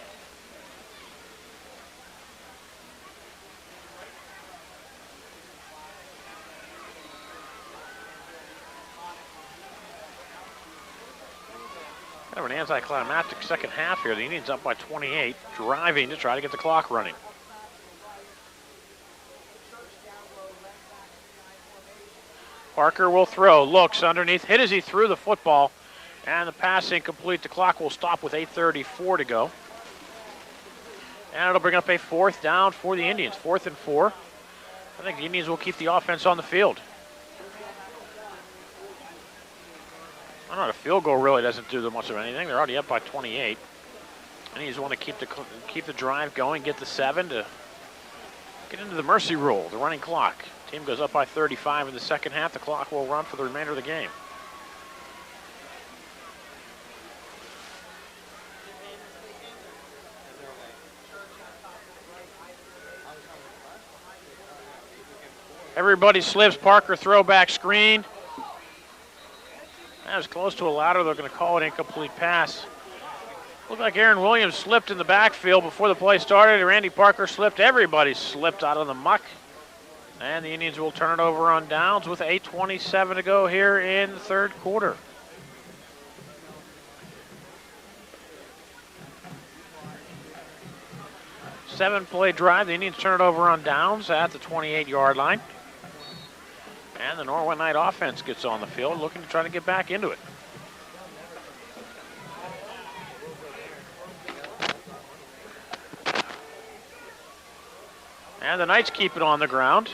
Kind of an anticlimactic second half here. The Indians up by 28, driving to try to get the clock running. Parker will throw, looks underneath, hit as he threw the football, and the pass incomplete. The clock will stop with 8:34 to go. And it'll bring up a 4th down for the Indians, 4th and 4. I think the Indians will keep the offense on the field. I don't know, a field goal really doesn't do much of anything. They're already up by 28. And you just want to keep the drive going, get the 7 to get into the mercy rule, the running clock. Team goes up by 35 in the second half. The clock will run for the remainder of the game. Everybody slips. Parker throwback screen. That was close to a ladder. They're going to call it incomplete pass. Looked like Aaron Williams slipped in the backfield before the play started. Randy Parker slipped. Everybody slipped out of the muck. And the Indians will turn it over on downs with 8:27 to go here in the 3rd quarter. Seven-play drive. The Indians turn it over on downs at the 28-yard line. And the Norwin Knight offense gets on the field, looking to try to get back into it. And the Knights keep it on the ground.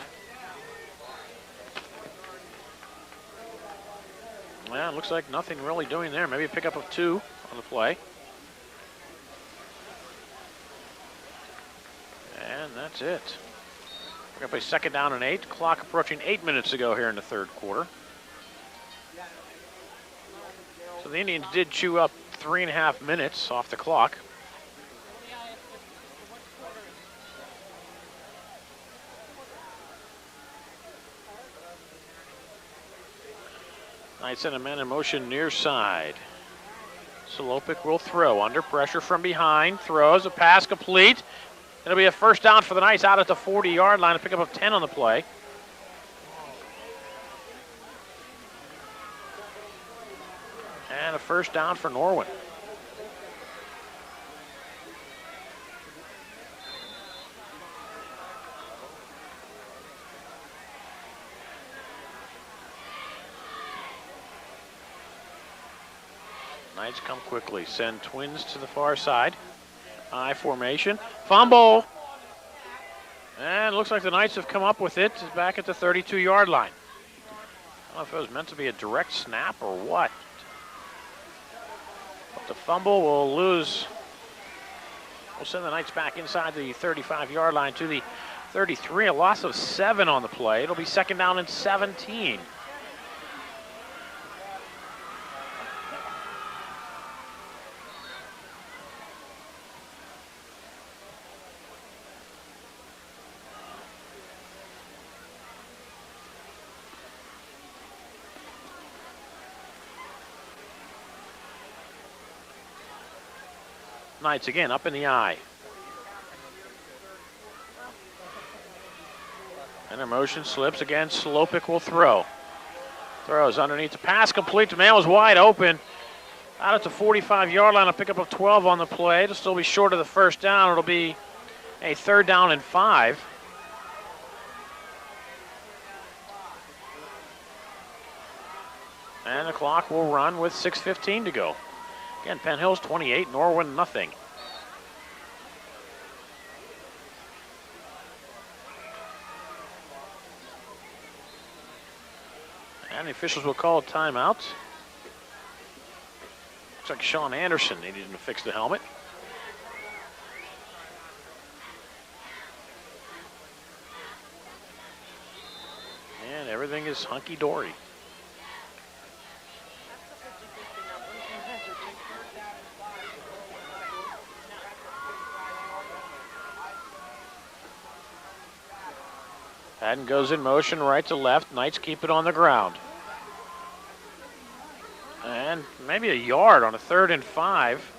Well, it looks like nothing really doing there. Maybe a pickup of 2 on the play. And that's it. We're going to play 2nd down and 8. Clock approaching 8 minutes to go here in the 3rd quarter. So the Indians did chew up 3.5 minutes off the clock. Knights send a man in motion near side. Salopic will throw under pressure from behind. Throws a pass complete. It'll be a 1st down for the Knights out at the 40-yard line. A pickup of 10 on the play. And a 1st down for Norwin. Knights come quickly. Send twins to the far side. I formation. Fumble. And it looks like the Knights have come up with it back at the 32-yard line. I don't know if it was meant to be a direct snap or what. But the fumble will lose. We'll send the Knights back inside the 35-yard line to the 33, a loss of 7 on the play. It'll be second down and 17. Knights again up in the eye. And their motion slips again. Slopik will throw. Throws underneath the pass, complete. The man was wide open. Out at the 45-yard line, a pickup of 12 on the play. It'll still be short of the first down. It'll be a third down and 5. And the clock will run with 6:15 to go. Again, Penn Hills 28, Norwin nothing. And the officials will call a timeout. Looks like Sean Anderson needed him to fix the helmet. And everything is hunky-dory. Patton goes in motion right to left. Knights keep it on the ground. And maybe a yard on a 3rd and 5.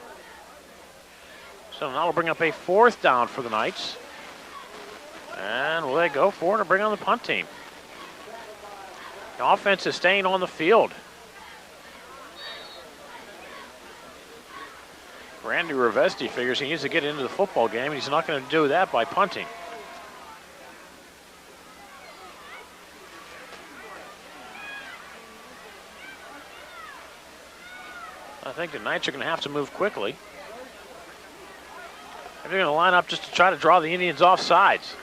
So now we'll bring up a 4th down for the Knights. And will they go for it or bring on the punt team? The offense is staying on the field. Randy Ravesti figures he needs to get into the football game, and he's not going to do that by punting. I think the Knights are going to have to move quickly. They're going to line up just to try to draw the Indians off sides.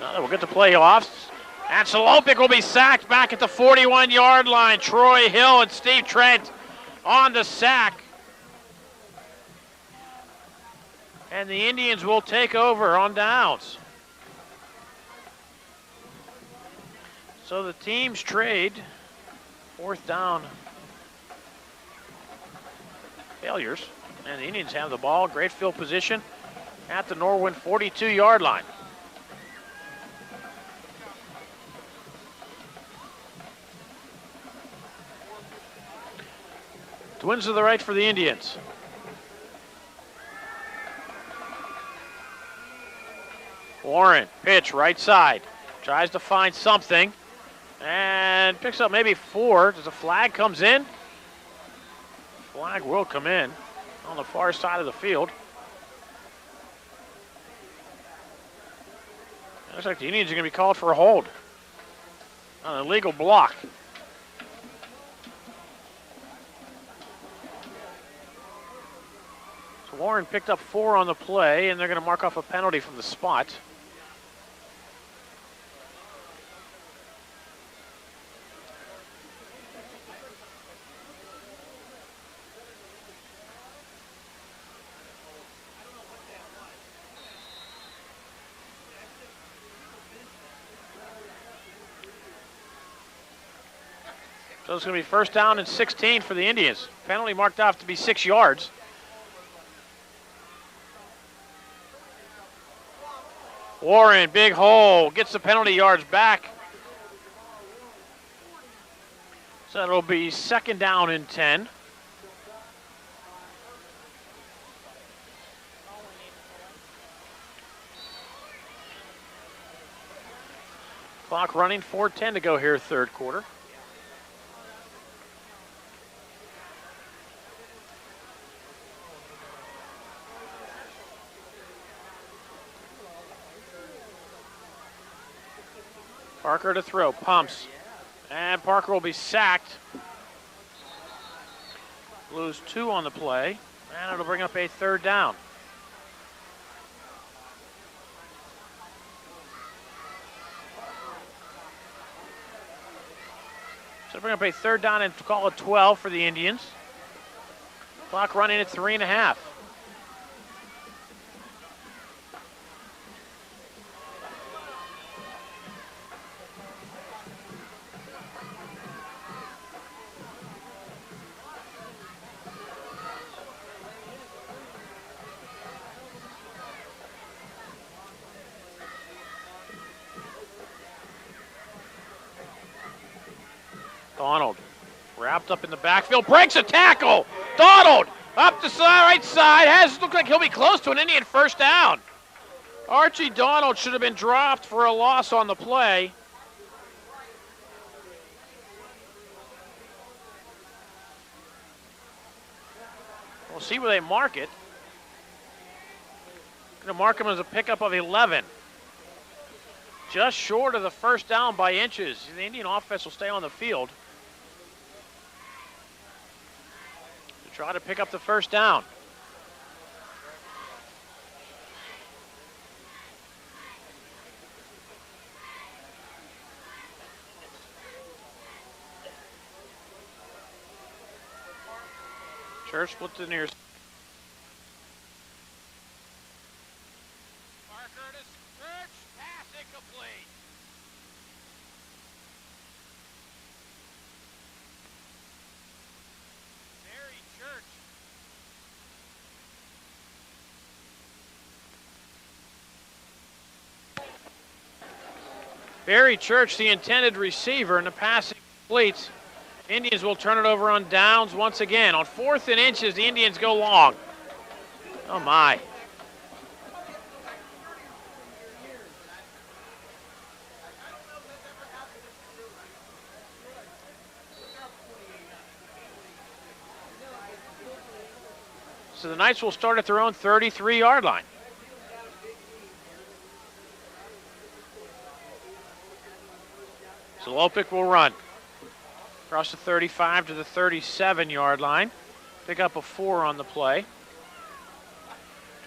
Now we'll get the playoffs. And Slopik will be sacked back at the 41-yard line. Troy Hill and Steve Trent on the sack. And the Indians will take over on downs. So the teams trade 4th down failures. And the Indians have the ball. Great field position at the Norwin 42-yard line. Twins to the right for the Indians. Warren, pitch right side. Tries to find something. And picks up maybe 4. Does a flag comes in? Flag will come in on the far side of the field. Looks like the Indians are going to be called for a hold. An illegal block. So Warren picked up 4 on the play, and they're going to mark off a penalty from the spot. So it's going to be 1st down and 16 for the Indians. Penalty marked off to be 6 yards. Warren, big hole, gets the penalty yards back. So it'll be 2nd down and 10. Clock running, 4:10 to go here, 3rd quarter. Parker to throw, pumps, and Parker will be sacked. Lose 2 on the play, and it'll bring up a 3rd down. So bring up a 3rd down and call it 12 for the Indians. Clock running at 3.5. Donald wrapped up in the backfield, breaks a tackle. Donald up the right side, has looked like he'll be close to an Indian first down. Archie Donald should have been dropped for a loss on the play. We'll see where they mark it. Going to mark him as a pickup of 11. Just short of the first down by inches. The Indian offense will stay on the field to try to pick up the first down. Church split to the near. Barry Church, the intended receiver, and the passing completes. Indians will turn it over on downs once again. On 4th and inches, the Indians go long. Oh my. So the Knights will start at their own 33-yard line. Zalopic will run across the 35 to the 37-yard line. Pick up a 4 on the play.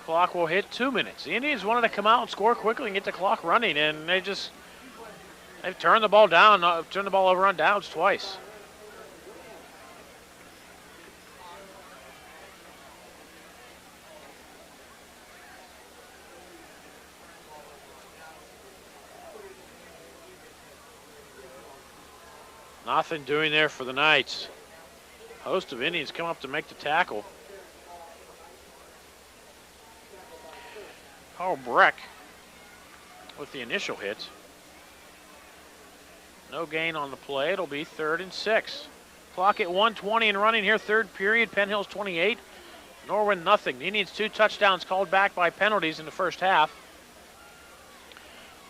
Clock will hit 2 minutes. The Indians wanted to come out and score quickly and get the clock running, and they've turned the ball down, turned the ball over on downs twice. Nothing doing there for the Knights. Host of Indians come up to make the tackle. Carl Breck with the initial hit. No gain on the play. It'll be 3rd and 6. Clock at 1:20 and running here, 3rd period. Penn Hills 28, Norwin nothing. The Indians 2 touchdowns called back by penalties in the first half.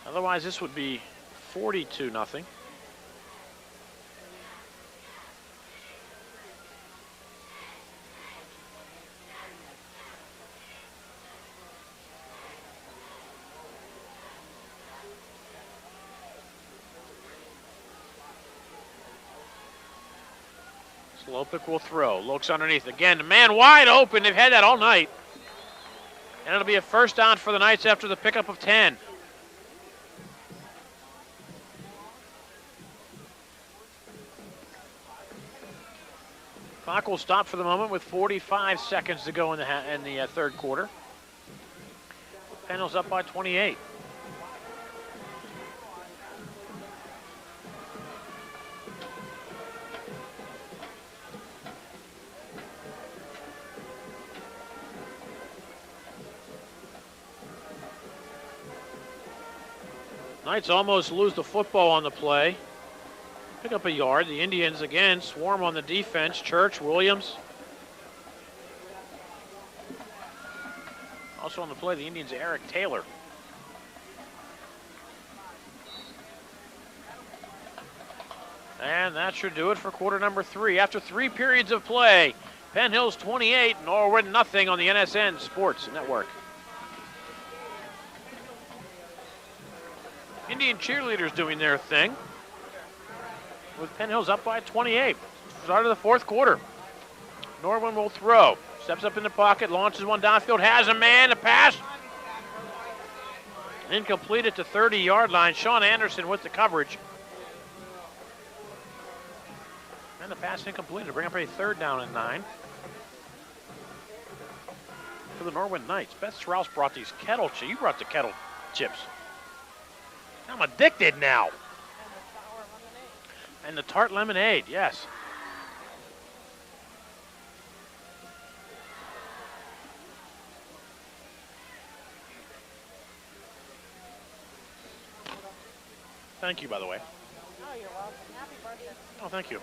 Otherwise, this would be 42-0. Lopic will throw, looks underneath. Again, the man wide open. They've had that all night. And it'll be a first down for the Knights after the pickup of 10. Clock will stop for the moment with 45 seconds to go in the third quarter. Penn Hills up by 28. Knights almost lose the football on the play. Pick up a yard. The Indians again swarm on the defense. Church, Williams. Also on the play, the Indians, Eric Taylor. And that should do it for quarter number 3. After 3 periods of play, Penn Hills 28, Norwin nothing on the NSN Sports Network. Indian cheerleaders doing their thing, with Penn Hills up by 28. Start of the 4th quarter. Norwin will throw. Steps up in the pocket, launches one downfield, has a man, a pass. Incomplete at the 30-yard line. Sean Anderson with the coverage. And the pass incomplete to bring up a 3rd down and 9. the Norwin Knights. Beth Strauss brought these kettle chips. You brought the kettle chips. I'm addicted now. And the tart lemonade, yes. Thank you, by the way. Oh, you're welcome. Happy birthday. Oh, thank you.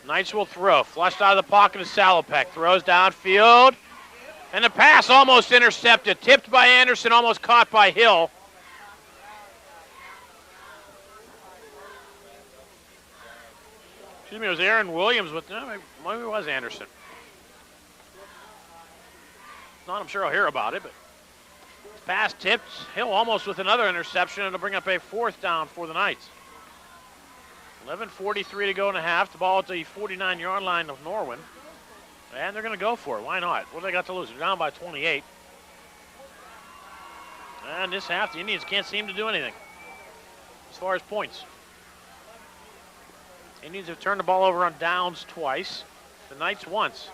Knights will throw. Flushed out of the pocket of Salopek. Throws downfield. And the pass almost intercepted. Tipped by Anderson, almost caught by Hill. Excuse me, it was Aaron Williams with, no, maybe it was Anderson. Not, I'm sure I'll hear about it, but pass tipped. Hill almost with another interception, and it'll bring up a 4th down for the Knights. 11:43 to go in the half. The ball at the 49-yard line of Norwin. And they're going to go for it. Why not? What do they got to lose? They're down by 28. And this half, the Indians can't seem to do anything as far as points. Indians have turned the ball over on downs twice. The Knights once.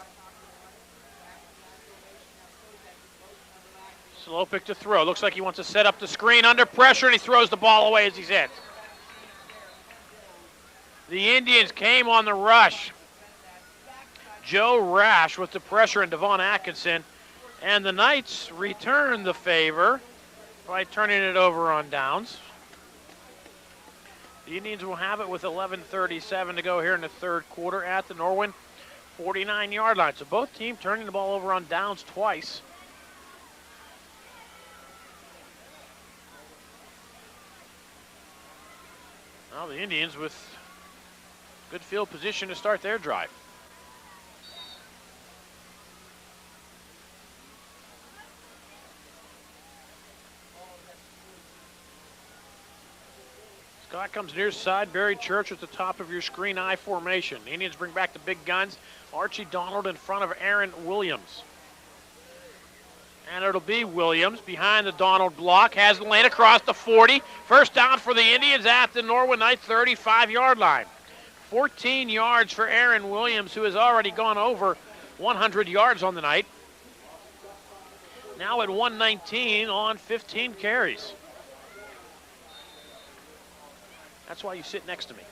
Slow pick to throw. Looks like he wants to set up the screen under pressure, and he throws the ball away as he's hit. The Indians came on the rush. Joe Rash with the pressure and Devon Atkinson. And the Knights return the favor by turning it over on downs. The Indians will have it with 11:37 to go here in the 3rd quarter at the Norwin 49-yard line. So both teams turning the ball over on downs twice. Now the Indians with good field position to start their drive. Scott comes near side. Barry Church at the top of your screen I formation. The Indians bring back the big guns. Archie Donald in front of Aaron Williams. And it'll be Williams behind the Donald block. Has the lane across the 40. First down for the Indians at the Norwin Knights 35-yard line. 14 yards for Aaron Williams, who has already gone over 100 yards on the night. Now at 119 on 15 carries. That's why you sit next to me.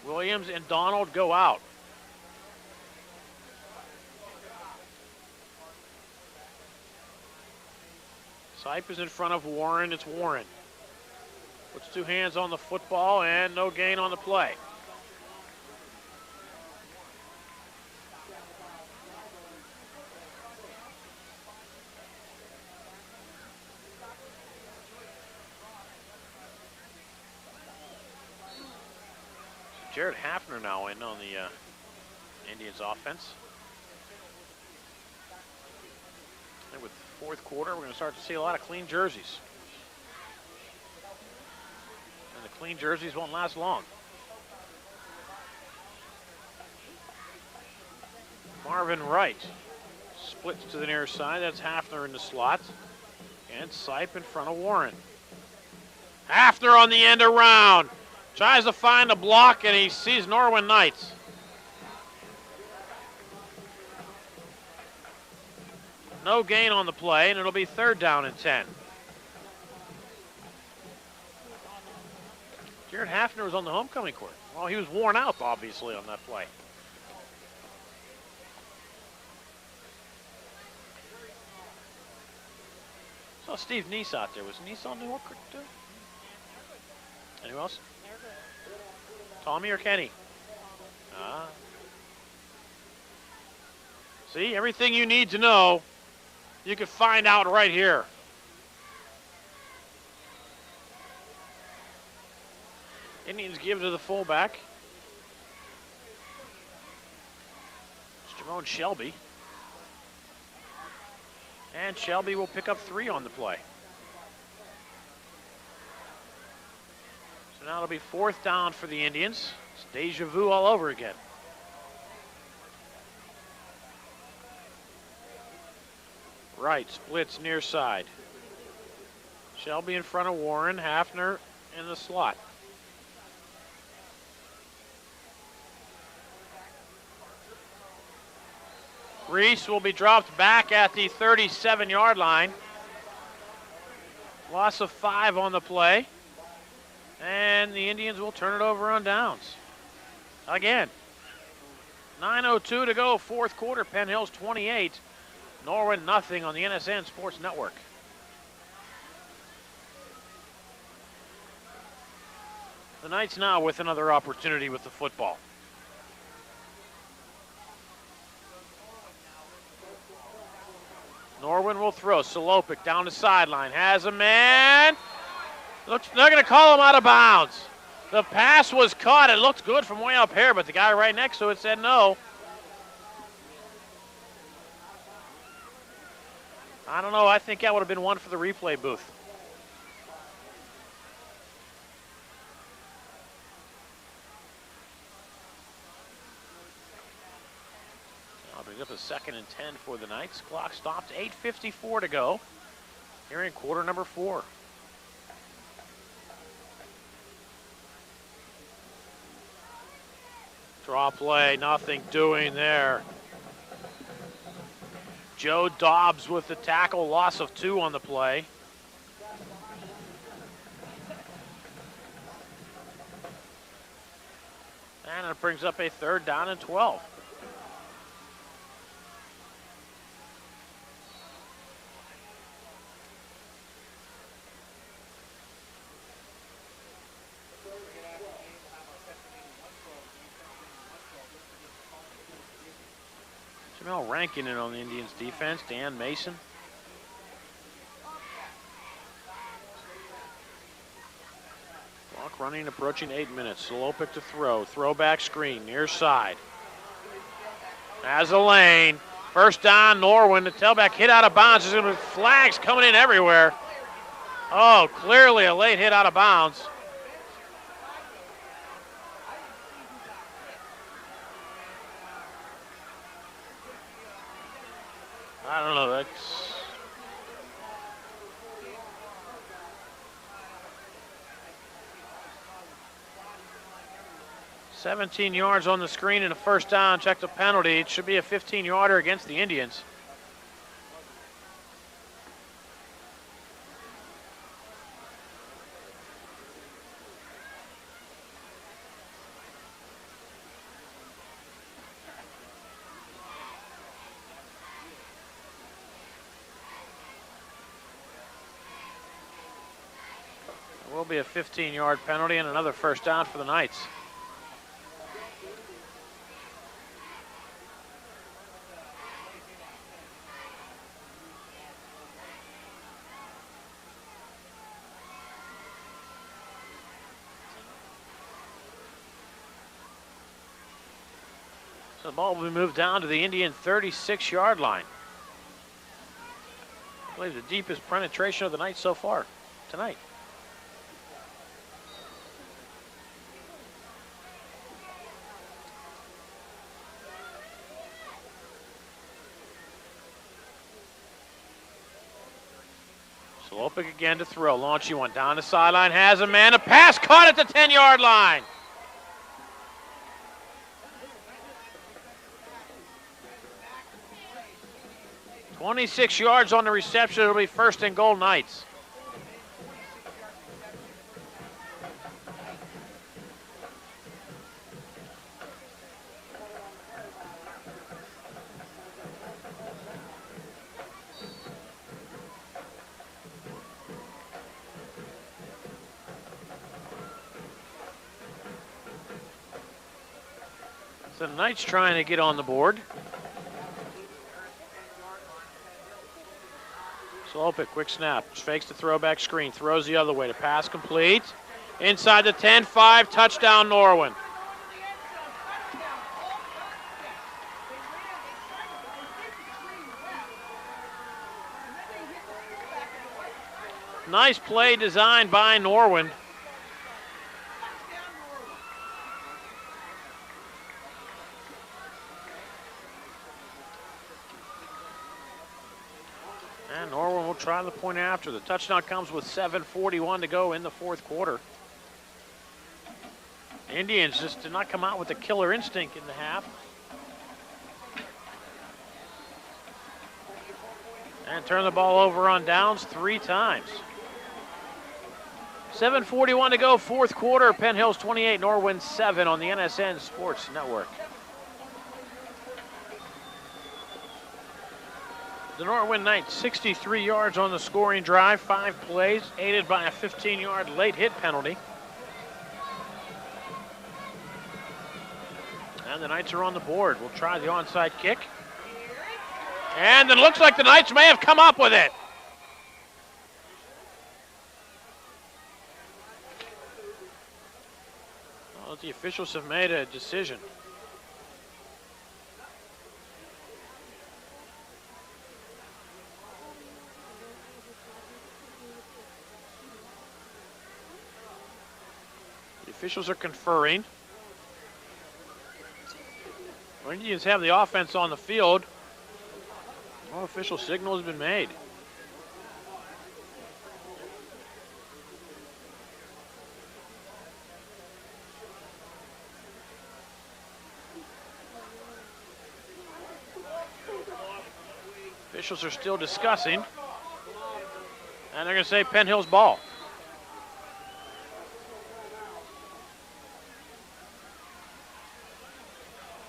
Williams and Donald go out. Sipe is in front of Warren. It's Warren. Puts 2 hands on the football and no gain on the play. Jared Hafner now in on the Indians offense. And with the 4th quarter, we're going to start to see a lot of clean jerseys. And the clean jerseys won't last long. Marvin Wright splits to the near side. That's Hafner in the slot. And Sipe in front of Warren. Hafner on the end around. Tries to find a block, and he sees Norwin Knights. No gain on the play, and it'll be 3rd down and 10. Jared Hafner was on the homecoming court. Well, he was worn out, obviously, on that play. Saw Steve Neese out there. Was Neese on the court too? Anyone else? Tommy or Kenny? See, everything you need to know, you can find out right here. Indians give to the fullback. It's Jerome Shelby. And Shelby will pick up 3 on the play. So now it'll be 4th down for the Indians. It's deja vu all over again. Wright splits near side. Shelby in front of Warren, Hafner in the slot. Reese will be dropped back at the 37-yard line. Loss of 5 on the play. And the Indians will turn it over on downs. Again. 9:02 to go, fourth quarter. Penn Hills 28, Norwin nothing on the NSN Sports Network. The Knights now with another opportunity with the football. Norwin will throw. Salopic down the sideline. Has a man. Looks, they're going to call him out of bounds. The pass was caught. It looked good from way up here, but the guy right next to it said no. I don't know. I think that would have been one for the replay booth. Now brings up a 2nd and 10 for the Knights. Clock stopped. 8:54 to go here in quarter number 4. Draw play, nothing doing there. Joe Dobbs with the tackle, loss of 2 on the play. And it brings up a 3rd down and 12. Jamel Rankin in on the Indians defense. Dan Mason. Clock running, approaching 8 minutes. Salopic to throw. Throwback screen, near side. Has a lane. First down, Norwin. The tailback hit out of bounds. There's going to be flags coming in everywhere. Oh, clearly a late hit out of bounds. I don't know, that's... ...17 yards on the screen and a first down. Check the penalty. It should be a 15-yarder against the Indians. Will be a 15-yard penalty and another first down for the Knights. So the ball will be moved down to the Indian 36-yard line. I believe the deepest penetration of the Knights so far tonight. Salopic again to throw. Launchy one down the sideline. Has a man. A pass caught at the 10-yard line. "26 yards on the reception. It'll be 1st and goal, Knights. So the Knights trying to get on the board. Salopic, quick snap, fakes the throwback screen, throws the other way, the pass complete. Inside the 10-5, touchdown Norwin. Nice play designed by Norwin. And Norwin will try the point after. The touchdown comes with 7:41 to go in the fourth quarter. Indians just did not come out with the killer instinct in the half. And turn the ball over on downs 3 times. 7:41 to go, fourth quarter. Penn Hills 28, Norwin 7 on the NSN Sports Network. The Norwin Knights 63 yards on the scoring drive, 5 plays, aided by a 15-yard late hit penalty. And the Knights are on the board. We'll try the onside kick. And it looks like the Knights may have come up with it. Well, the officials have made a decision. The officials are conferring. The Indians have the offense on the field. No official signal has been made. Officials are still discussing. And they're going to say Penn Hills ball.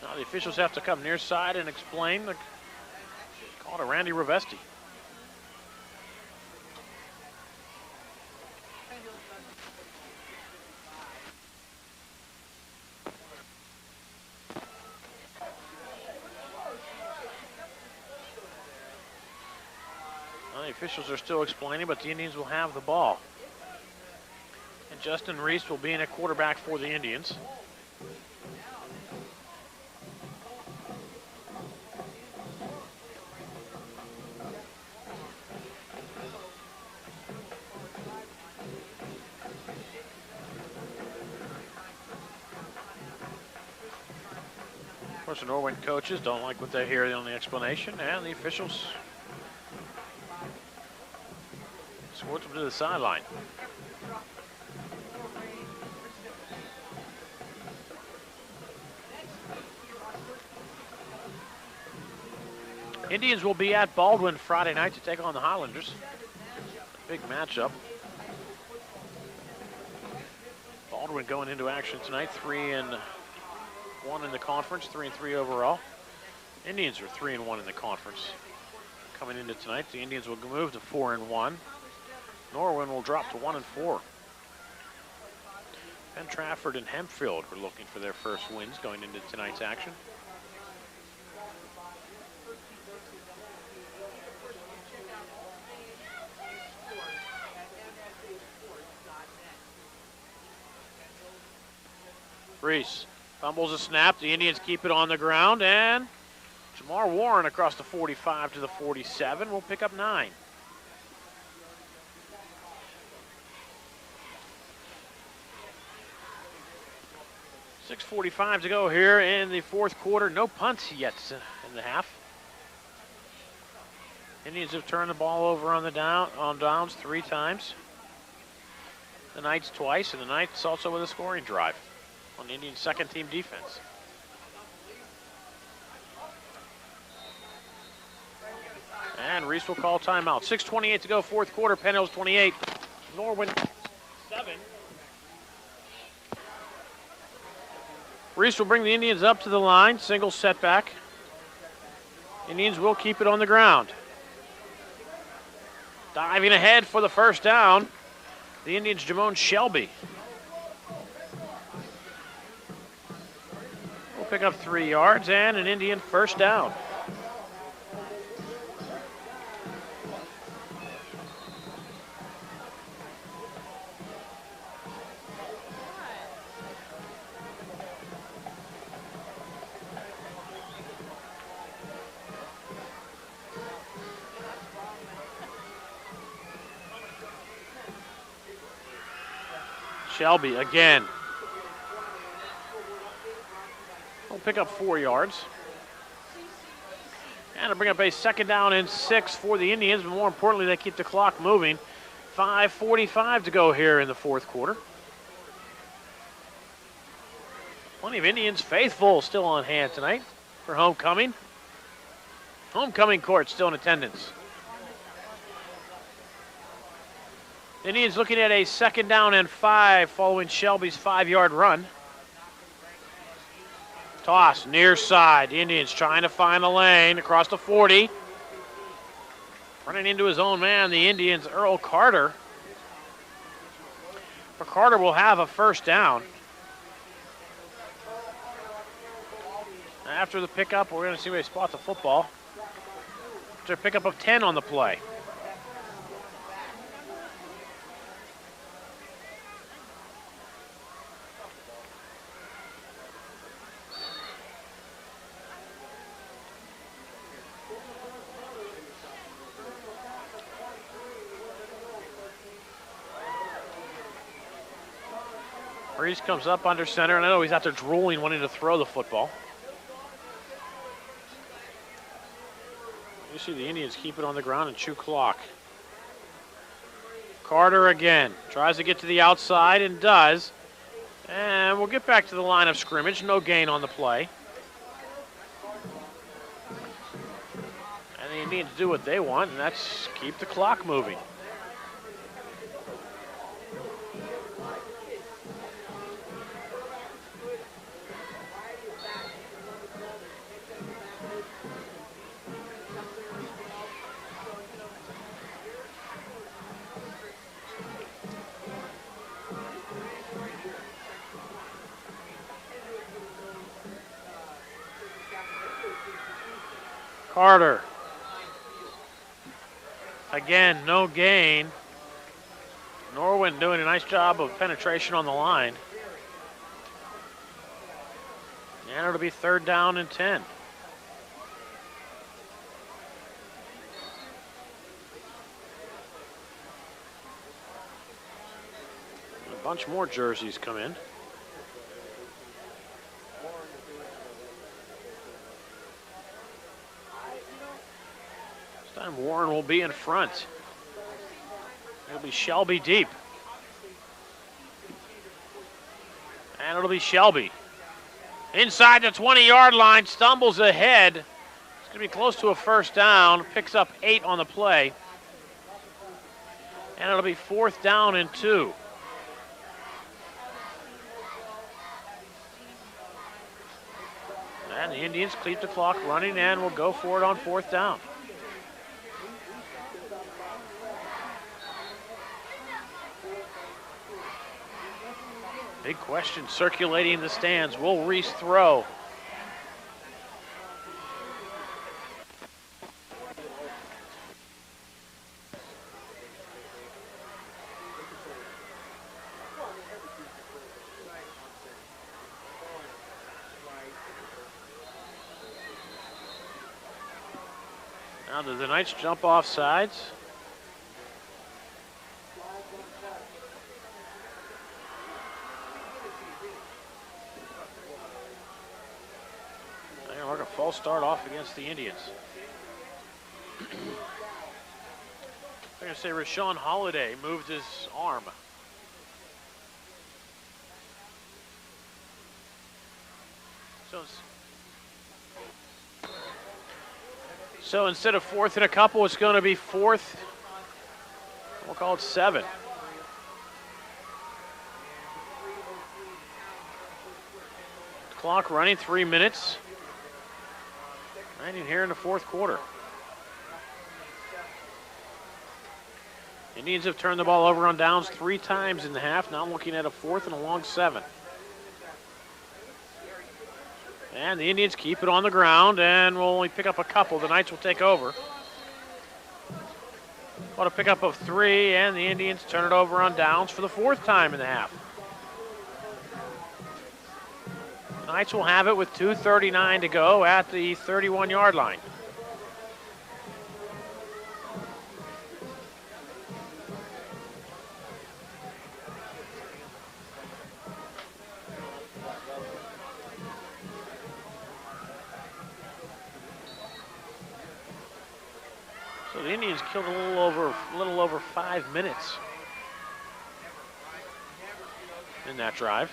Now the officials have to come near side and explain. Call to Randy Ravesti. Well, the officials are still explaining, but the Indians will have the ball. And Justin Reese will be in at quarterback for the Indians. Of course, the Norwin coaches don't like what they hear on the explanation, and the officials escort them to the sideline. Indians will be at Baldwin Friday night to take on the Highlanders. Big matchup. Baldwin going into action tonight, 3-1 in the conference, 3-3 overall. Indians are 3-1 in the conference. Coming into tonight, the Indians will move to 4-1. Norwin will drop to 1-4. Penn Trafford and Hempfield are looking for their first wins going into tonight's action. Reese fumbles a snap. The Indians keep it on the ground, and Jamar Warren across the 45 to the 47 will pick up 9. .6:45 to go here in the fourth quarter. No punts yet in the half. Indians have turned the ball over on downs 3 times. The Knights twice, and the Knights also with a scoring drive on the Indians' second team defense. And Reese will call timeout. 6:28 to go, fourth quarter. Penn Hills 28, Norwin 7. Reese will bring the Indians up to the line. Single setback. Indians will keep it on the ground. Diving ahead for the first down, the Indians' Jamone Shelby. Will pick up 3 yards and an Indian first down. Shelby again. Will pick up 4 yards. And to bring up a 2nd down and 6 for the Indians, but more importantly, they keep the clock moving. 5:45 to go here in the 4th quarter. Plenty of Indians faithful still on hand tonight for homecoming. Homecoming court still in attendance. The Indians looking at a 2nd down and 5 following Shelby's 5-yard run. Toss near side. The Indians trying to find a lane across the 40. Running into his own man, the Indians, Earl Carter. For Carter will have a 1st down. After the pickup, we're going to see where he spots the football. After a pickup of 10 on the play. Reese comes up under center, and I know he's out there drooling, wanting to throw the football. You see the Indians keep it on the ground and chew clock. Carter again tries to get to the outside and does. And we'll get back to the line of scrimmage. No gain on the play. And the Indians do what they want, and that's keep the clock moving. Carter. Again, no gain. Norwin doing a nice job of penetration on the line. And it'll be 3rd down and 10. A bunch more jerseys come in. This time Warren will be in front. It'll be Shelby deep. And it'll be Shelby. Inside the 20-yard line, stumbles ahead. It's going to be close to a 1st down. Picks up 8 on the play. And it'll be 4th down and 2. And the Indians keep the clock running and will go for it on 4th down. Big question circulating the stands. Will Reese throw? Now, do the Knights jump off sides? They're going to false start off against the Indians. I'm going to say Rashawn Holiday moved his arm. So instead of 4th and a couple, it's going to be 4th. We'll call it 7. Clock running, 3 minutes. Right in here in the 4th quarter. Indians have turned the ball over on downs 3 times in the half. Now looking at a 4th and a long 7. And the Indians keep it on the ground and will only pick up a couple. The Knights will take over. What a pickup of 3, and the Indians turn it over on downs for the 4th time in the half. The Knights will have it with 2:39 to go at the 31-yard line. So the Indians killed a little over 5 minutes in that drive,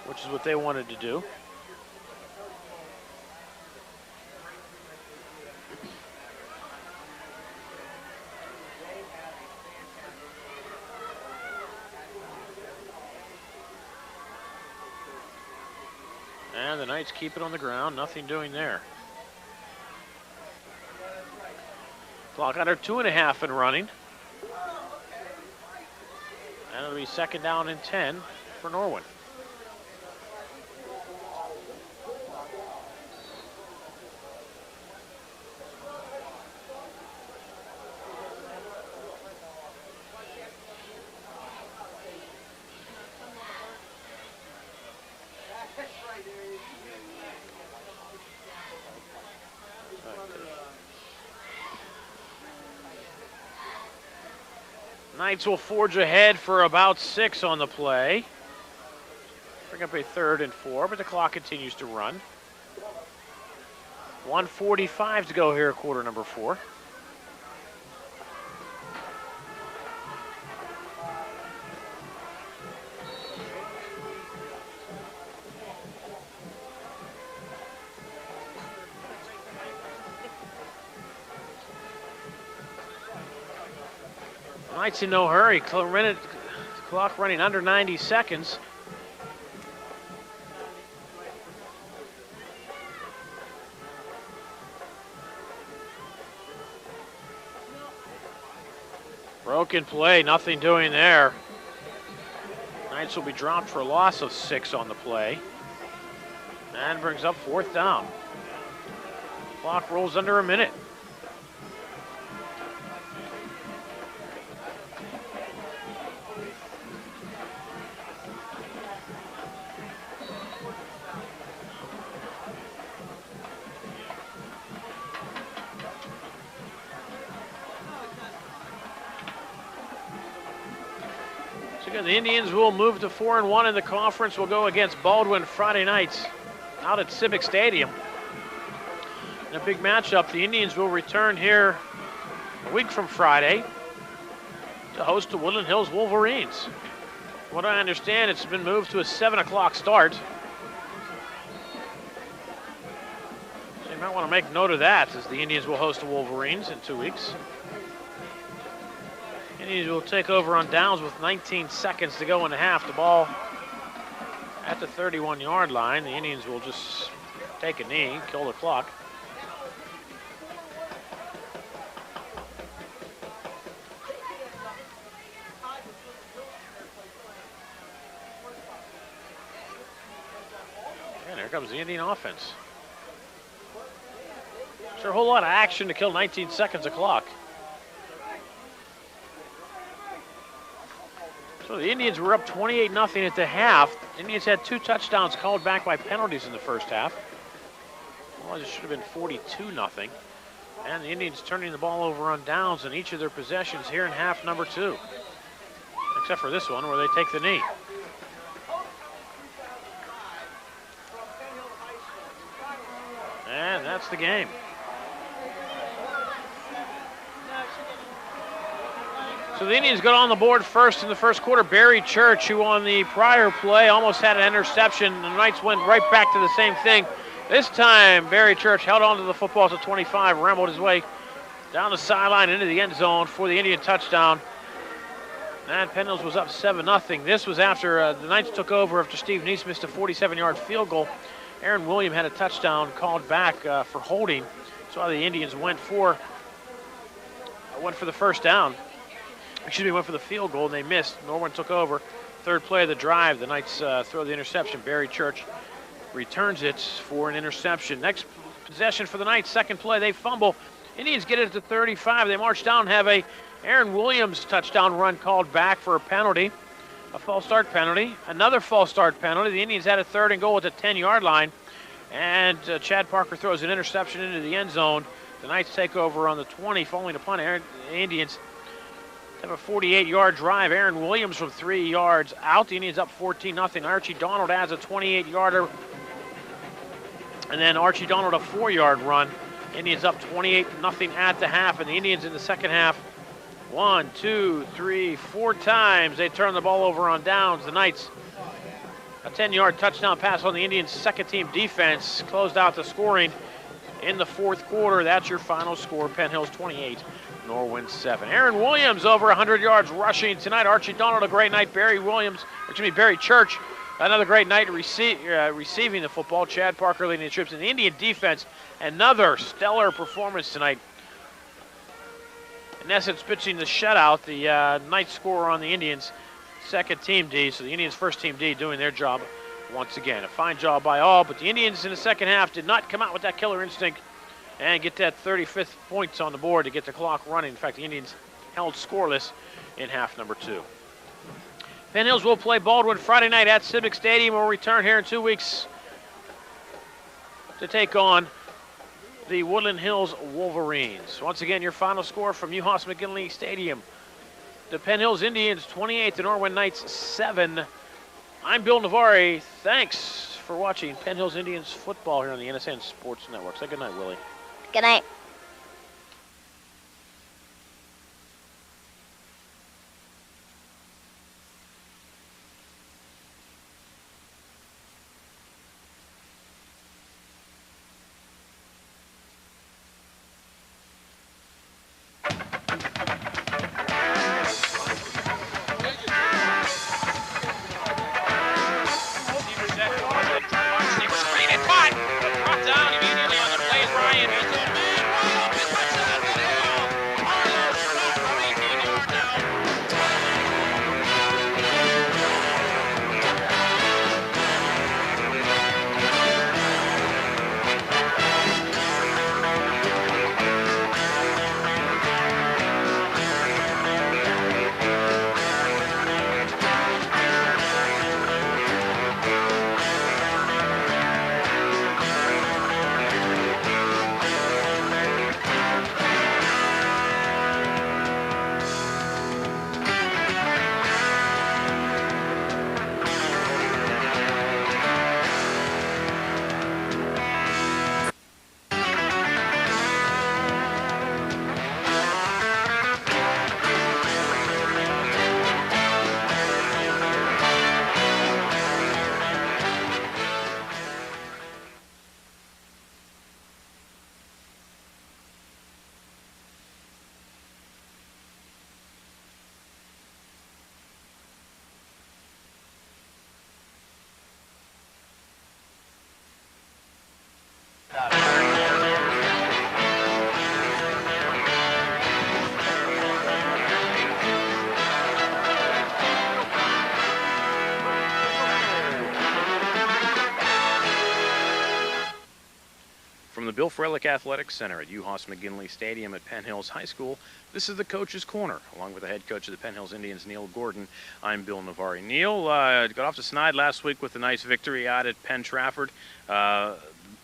which is what they wanted to do. And the Knights keep it on the ground, nothing doing there. Clock under 2.5 and running. And it'll be 2nd down and 10 for Norwin. Knights will forge ahead for about 6 on the play. Bring up a 3rd and 4, but the clock continues to run. 1:45 to go here, quarter number 4. Knights in no hurry. Clock running under 90 seconds. Broken play, nothing doing there. Knights will be dropped for a loss of 6 on the play. And brings up 4th down. Clock rolls under a minute. The Indians will move to 4-1 in the conference. Will go against Baldwin Friday nights out at Civic Stadium. In a big matchup, the Indians will return here a week from Friday to host the Woodland Hills Wolverines. From what I understand, it's been moved to a 7 o'clock start. So you might want to make note of that, as the Indians will host the Wolverines in 2 weeks. Indians will take over on downs with 19 seconds to go in the half. The ball at the 31-yard line. The Indians will just take a knee, kill the clock. And here comes the Indian offense. Sure, a whole lot of action to kill 19 seconds of clock. So the Indians were up 28-0 at the half. The Indians had 2 touchdowns called back by penalties in the first half. Well, it should have been 42-0. And the Indians turning the ball over on downs in each of their possessions here in half number 2. Except for this one where they take the knee. And that's the game. So the Indians got on the board first in the first quarter. Barry Church, who on the prior play almost had an interception. The Knights went right back to the same thing. This time, Barry Church held on to the football to 25, rambled his way down the sideline into the end zone for the Indian touchdown. And Penn was up 7-0. This was after the Knights took over after Steve Neese missed a 47-yard field goal. Aaron William had a touchdown called back for holding. So the Indians went for the first down. Went for the field goal, and they missed. Norwin took over. 3rd play of the drive. The Knights throw the interception. Barry Church returns it for an interception. Next possession for the Knights. 2nd play, they fumble. Indians get it to 35. They march down, have a Aaron Williams touchdown run called back for a penalty. A false start penalty. Another false start penalty. The Indians had a 3rd and goal at the 10-yard line. And Chad Parker throws an interception into the end zone. The Knights take over on the 20, following a punt. The Indians have a 48-yard drive. Aaron Williams from 3 yards out. The Indians up 14-0. Archie Donald adds a 28-yarder. And then Archie Donald a 4-yard run Indians up 28-0 at the half, and the Indians in the second half, 1, 2, 3, 4 times they turn the ball over on downs. The Knights, a 10-yard touchdown pass on the Indians' second-team defense, closed out the scoring in the fourth quarter. That's your final score. Penn Hills 28, Norwin 7. Aaron Williams over 100 yards rushing tonight. Archie Donald, a great night. Barry Church, another great night receiving the football. Chad Parker leading the troops. And the Indian defense, another stellar performance tonight. In essence, pitching the shutout, the night scorer on the Indians' second-team D. So the Indians' first-team D doing their job once again. A fine job by all, but the Indians in the second half did not come out with that killer instinct and get that 35th points on the board to get the clock running. In fact, the Indians held scoreless in half number 2. Penn Hills will play Baldwin Friday night at Civic Stadium. We'll return here in 2 weeks to take on the Woodland Hills Wolverines. Once again, your final score from Uhas McGinley Stadium. The Penn Hills Indians 28, the Norwin Knights 7. I'm Bill Navari. Thanks for watching Penn Hills Indians football here on the NSN Sports Network. Say good night, Willie. Good night. From the Bill Freilich Athletic Center at Uhas McGinley Stadium at Penn Hills High School, this is the Coach's Corner, along with the head coach of the Penn Hills Indians, Neil Gordon. I'm Bill Navari. Neil got off to Snide last week with a nice victory out at Penn Trafford.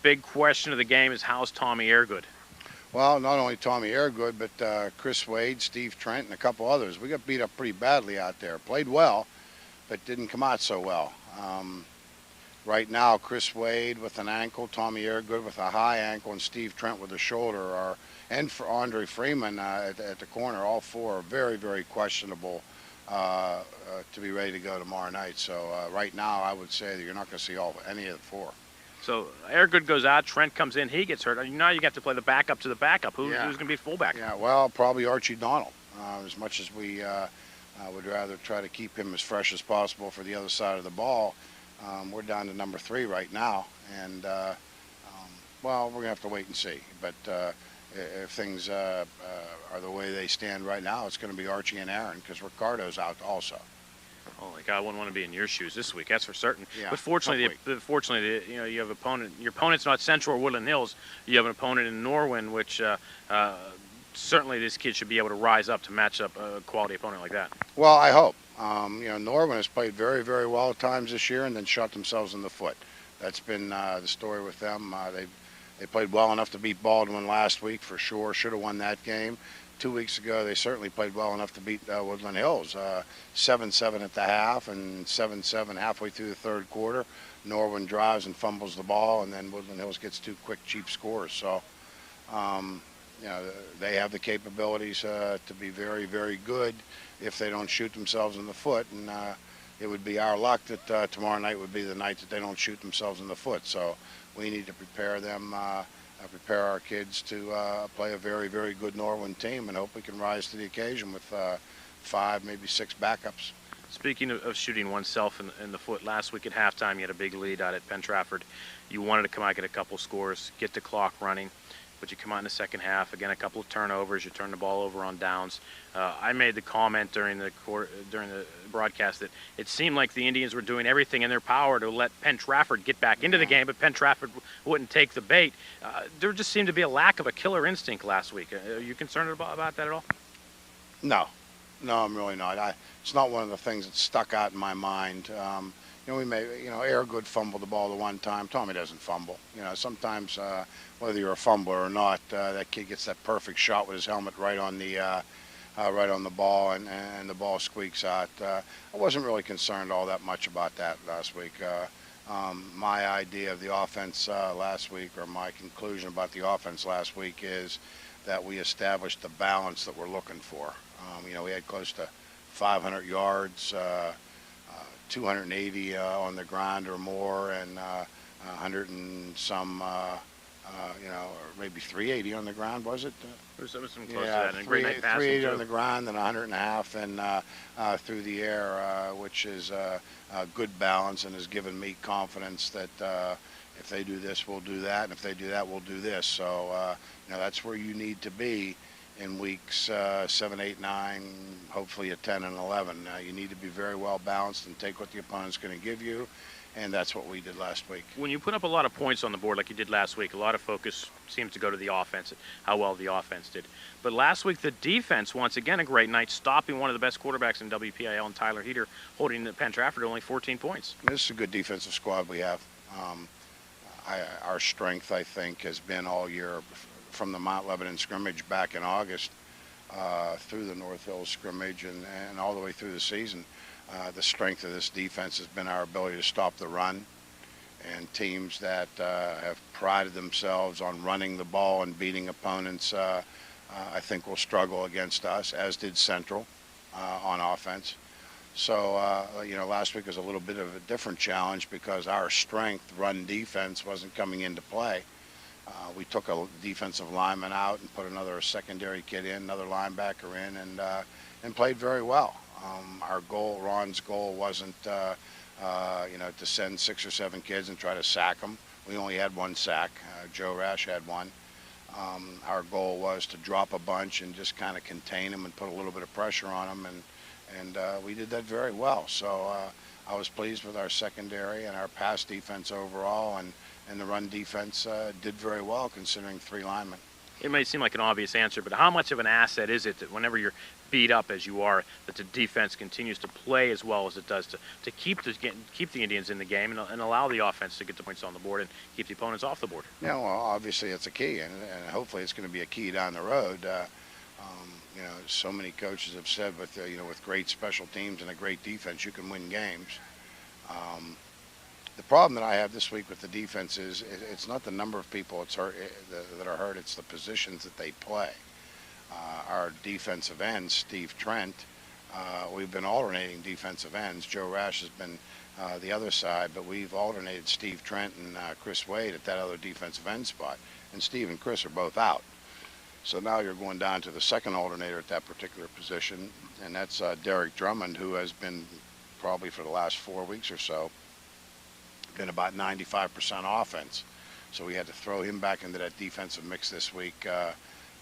Big question of the game is, how's Tommy Airgood? Well, not only Tommy Airgood, but Chris Wade, Steve Trent, and a couple others. We got beat up pretty badly out there. Played well, but didn't come out so well. Right now, Chris Wade with an ankle, Tommy Airgood with a high ankle, and Steve Trent with a shoulder, and for Andre Freeman at the corner. All four are very, very questionable to be ready to go tomorrow night. So right now, I would say that you're not going to see any of the four. So Airgood goes out, Trent comes in, he gets hurt. Now you have to play the backup to the backup. Who's going to be fullback? Yeah, well, probably Archie Donald. As much as we would rather try to keep him as fresh as possible for the other side of the ball, we're down to number 3 right now, and well, we're gonna have to wait and see. But if things are the way they stand right now, it's going to be Archie and Aaron, because Ricardo's out also. Oh my God, I wouldn't want to be in your shoes this week, that's for certain. Yeah, but fortunately, you know, you have your opponent's not Central or Woodland Hills. You have an opponent in Norwin, which certainly this kid should be able to rise up to match up a quality opponent like that. Well, I hope. You know, Norwin has played very, very well at times this year and then shot themselves in the foot. That's been the story with them. They played well enough to beat Baldwin last week for sure. Should have won that game. 2 weeks ago, they certainly played well enough to beat Woodland Hills. 7-7 at the half and 7-7 halfway through the third quarter. Norwin drives and fumbles the ball, and then Woodland Hills gets 2 quick, cheap scores. So You know, they have the capabilities to be very, very good if they don't shoot themselves in the foot. And it would be our luck that tomorrow night would be the night that they don't shoot themselves in the foot. So we need to prepare them, prepare our kids to play a very, very good Norwin team and hope we can rise to the occasion with 5, maybe 6 backups. Speaking of shooting oneself in the foot, last week at halftime you had a big lead out at Penn Trafford. You wanted to come out, get a couple scores, get the clock running, but you come out in the second half, again a couple of turnovers, you turn the ball over on downs. I made the comment during the broadcast that it seemed like the Indians were doing everything in their power to let Penn Trafford get back into the game, but Penn Trafford wouldn't take the bait. There just seemed to be a lack of a killer instinct last week. Are you concerned about that at all? No, I'm really not. It's not one of the things that stuck out in my mind. You know, we may, you know, Airgood fumbled the ball the one time. Tommy doesn't fumble. You know, sometimes whether you're a fumbler or not, that kid gets that perfect shot with his helmet right on the ball, and the ball squeaks out. I wasn't really concerned all that much about that last week. My idea of the offense last week, or my conclusion about the offense last week, is that we established the balance that we're looking for. You know, we had close to 500 yards, 280 on the ground or more, and 100 and some, you know, or maybe 380 on the ground, was it? There was some close to Yeah, that, and a great night passing 380 too. on the ground, and 100 and a half and through the air, which is a good balance and has given me confidence that if they do this, we'll do that, and if they do that, we'll do this. So, you know, that's where you need to be in weeks 7, 8, 9, hopefully at 10 and 11. You need to be very well balanced and take what the opponent's going to give you, and that's what we did last week. When you put up a lot of points on the board like you did last week, a lot of focus seems to go to the offense, how well the offense did. But last week, the defense, once again, a great night, stopping one of the best quarterbacks in WPIL, and Tyler Heater, holding the Penn Trafford to only 14 points. This is a good defensive squad we have. Our strength, I think, has been all year from the Mount Lebanon scrimmage back in August through the North Hills scrimmage and all the way through the season. The strength of this defense has been our ability to stop the run, and teams that have prided themselves on running the ball and beating opponents, I think will struggle against us, as did Central on offense. So, you know, last week was a little bit of a different challenge because our strength, run defense, wasn't coming into play. We took a defensive lineman out and put another secondary kid in, another linebacker in, and played very well. Our goal, Ron's goal, wasn't you know, to send 6 or 7 kids and try to sack them. We only had 1 sack. Joe Rash had 1. Our goal was to drop a bunch and just kind of contain them and put a little bit of pressure on them, and we did that very well. So I was pleased with our secondary and our pass defense overall, and the run defense did very well considering 3 linemen. It may seem like an obvious answer, but how much of an asset is it that whenever you're beat up as you are, that the defense continues to play as well as it does to keep the Indians in the game and allow the offense to get the points on the board and keep the opponents off the board? Yeah, well, obviously it's a key, and hopefully it's going to be a key down the road. You know, so many coaches have said, with you know, with great special teams and a great defense, you can win games. The problem that I have this week with the defense is it's not the number of people that are hurt, it's the positions that they play. Our defensive ends, Steve Trent, we've been alternating defensive ends. Joe Rash has been the other side, but we've alternated Steve Trent and Chris Wade at that other defensive end spot. And Steve and Chris are both out. So now you're going down to the second alternator at that particular position, and that's Derek Drummond, who has been probably for the last 4 weeks or so, been about 95% offense. So we had to throw him back into that defensive mix this week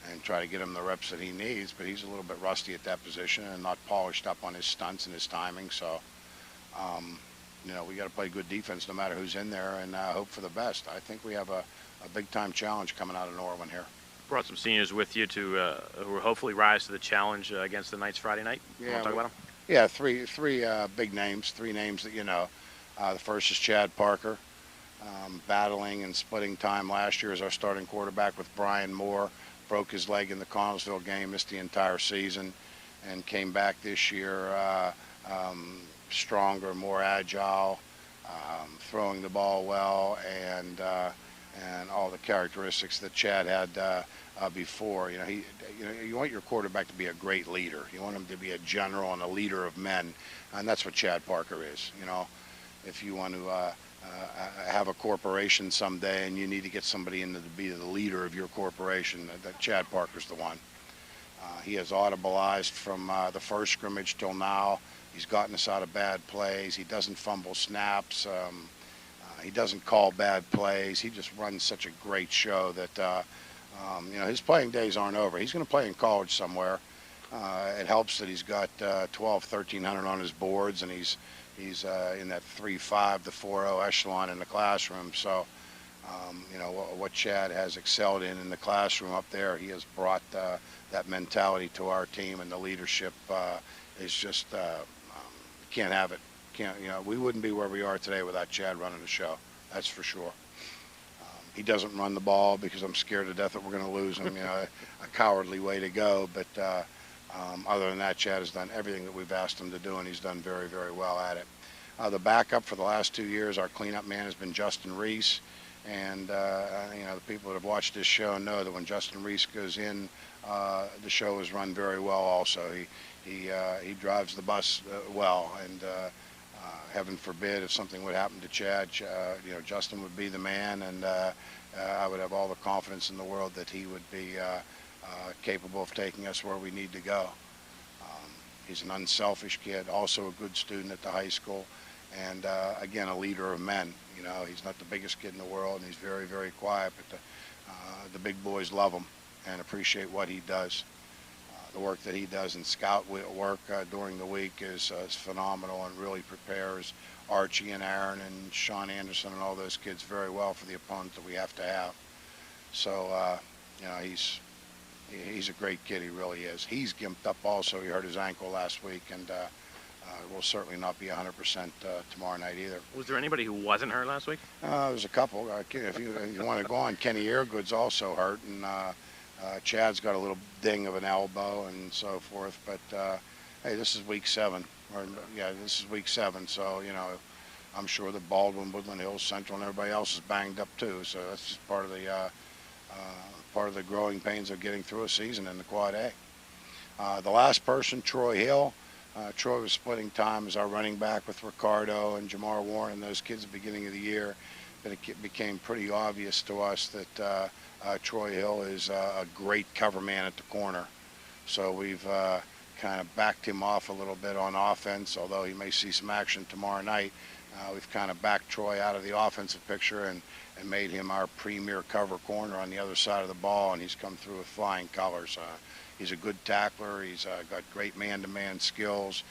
and try to get him the reps that he needs, but he's a little bit rusty at that position and not polished up on his stunts and his timing. So, you know, we got to play good defense no matter who's in there and hope for the best. I think we have a big-time challenge coming out of Norwin here. Brought some seniors with you to who will hopefully rise to the challenge against the Knights Friday night. Yeah, You want to talk about them? Yeah, three big names, 3 names that you know. The first is Chad Parker, battling and splitting time last year as our starting quarterback with Brian Moore. Broke his leg in the Connellsville game, missed the entire season, and came back this year stronger, more agile, throwing the ball well, and all the characteristics that Chad had before. You want your quarterback to be a great leader. You want him to be a general and a leader of men, and that's what Chad Parker is. If you want to have a corporation someday and you need to get somebody in to be the leader of your corporation, that Chad Parker's the one. He has audibleized from the first scrimmage till now. He's gotten us out of bad plays. He doesn't fumble snaps. He doesn't call bad plays. He just runs such a great show that his playing days aren't over. He's going to play in college somewhere. It helps that he's got 1,300 on his boards, and he's in that 3.5 to 4.0 echelon in the classroom. So, what Chad has excelled in the classroom up there, he has brought that mentality to our team, and the leadership is just can't have it. We wouldn't be where we are today without Chad running the show. That's for sure. He doesn't run the ball because I'm scared to death that we're going to lose him. A cowardly way to go. But other than that, Chad has done everything that we've asked him to do, and he's done very, very well at it. The backup for the last 2 years, our cleanup man has been Justin Reese. And, the people that have watched this show know that when Justin Reese goes in, the show is run very well also. He drives the bus well, and heaven forbid if something would happen to Chad, Justin would be the man, and I would have all the confidence in the world that he would be capable of taking us where we need to go. He's an unselfish kid, also a good student at the high school, and again, a leader of men. He's not the biggest kid in the world, and he's very, very quiet, but the big boys love him and appreciate what he does. The work that he does in scout work during the week is phenomenal, and really prepares Archie and Aaron and Sean Anderson and all those kids very well for the opponent that we have to have. So, he's a great kid. He really is. He's gimped up also. He hurt his ankle last week, and will certainly not be 100% tomorrow night either. Was there anybody who wasn't hurt last week? There's a couple. If you want to go on, Kenny Airgood's also hurt, and Chad's got a little ding of an elbow and so forth. But hey, this is week 7. This is week 7. So I'm sure that Baldwin, Woodland Hills, Central, and everybody else is banged up too. So that's just part of the growing pains of getting through a season in the Quad A. The last person, Troy Hill. Troy was splitting time as our running back with Ricardo and Jamar Warren and those kids at the beginning of the year. But it became pretty obvious to us that Troy Hill is a great cover man at the corner. So we've kind of backed him off a little bit on offense, although he may see some action tomorrow night. We've kind of backed Troy out of the offensive picture and made him our premier cover corner on the other side of the ball, and he's come through with flying colors. He's a good tackler. He's got great man-to-man skills,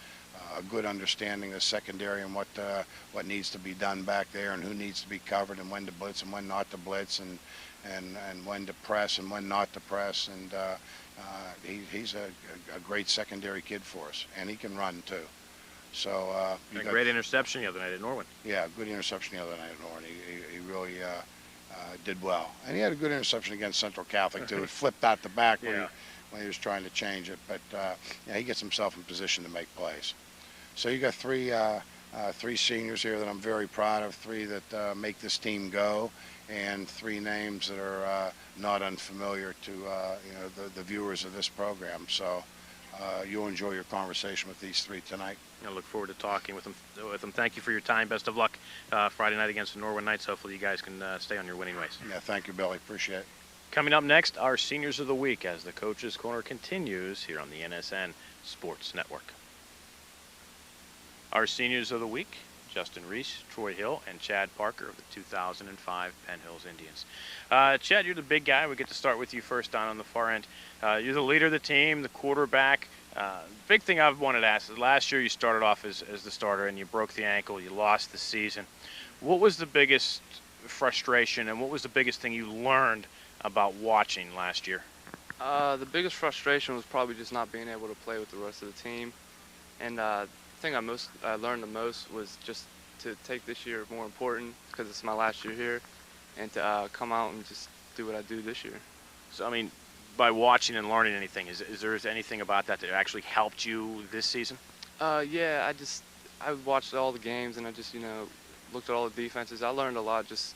a good understanding of the secondary and what needs to be done back there, and who needs to be covered, and when to blitz and when not to blitz, and when to press and when not to press. And he's a great secondary kid for us, and he can run too. So a great interception the other night at Norwin. Yeah, good interception the other night at Norwin. He really did well, and he had a good interception against Central Catholic too. It flipped out the back when he was trying to change it, but he gets himself in position to make plays. So you got three seniors here that I'm very proud of, 3 that make this team go, and 3 names that are not unfamiliar to the viewers of this program. So you'll enjoy your conversation with these 3 tonight. I look forward to talking with them. Thank you for your time. Best of luck Friday night against the Norwin Knights. Hopefully you guys can stay on your winning ways. Yeah, thank you, Billy. Appreciate it. Coming up next, our Seniors of the Week as the Coach's Corner continues here on the NSN Sports Network. Our Seniors of the Week, Justin Reese, Troy Hill, and Chad Parker of the 2005 Penn Hills Indians. Chad, you're the big guy. We get to start with you first down on the far end. You're the leader of the team, the quarterback. Big thing I've wanted to ask is last year you started off as the starter and you broke the ankle. You lost the season. What was the biggest frustration and what was the biggest thing you learned about watching last year? The biggest frustration was probably just not being able to play with the rest of the team. And the thing I learned the most was just to take this year more important because it's my last year here, and to come out and just do what I do this year. So, I mean, by watching and learning anything, is there anything about that actually helped you this season? Yeah, I watched all the games and I just, looked at all the defenses. I learned a lot just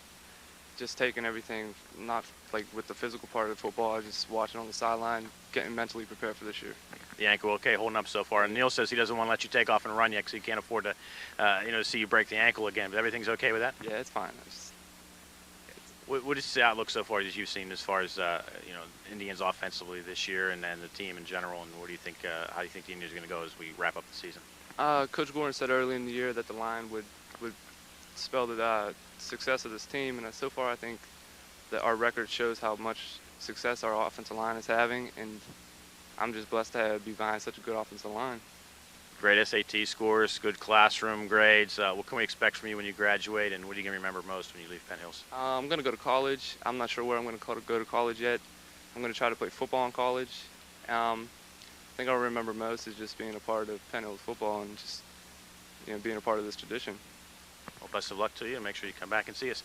just taking everything, not like with the physical part of football. I just watching on the sideline, getting mentally prepared for this year. The ankle okay, holding up so far. And Neil says he doesn't want to let you take off and run yet because he can't afford to, see you break the ankle again. But everything's okay with that? Yeah, it's fine. What is the outlook so far that you've seen as far as Indians offensively this year and then the team in general? And what do you think? How do you think the Indians are going to go as we wrap up the season? Coach Gordon said early in the year that the line would spell the success of this team, and so far I think that our record shows how much success our offensive line is having, and I'm just blessed to be behind such a good offensive line. Great SAT scores, good classroom grades. What can we expect from you when you graduate, and what are you going to remember most when you leave Penn Hills? I'm going to go to college. I'm not sure where I'm going to go to college yet. I'm going to try to play football in college. I think I'll remember most is just being a part of Penn Hills football and just being a part of this tradition. Well, best of luck to you, and make sure you come back and see us.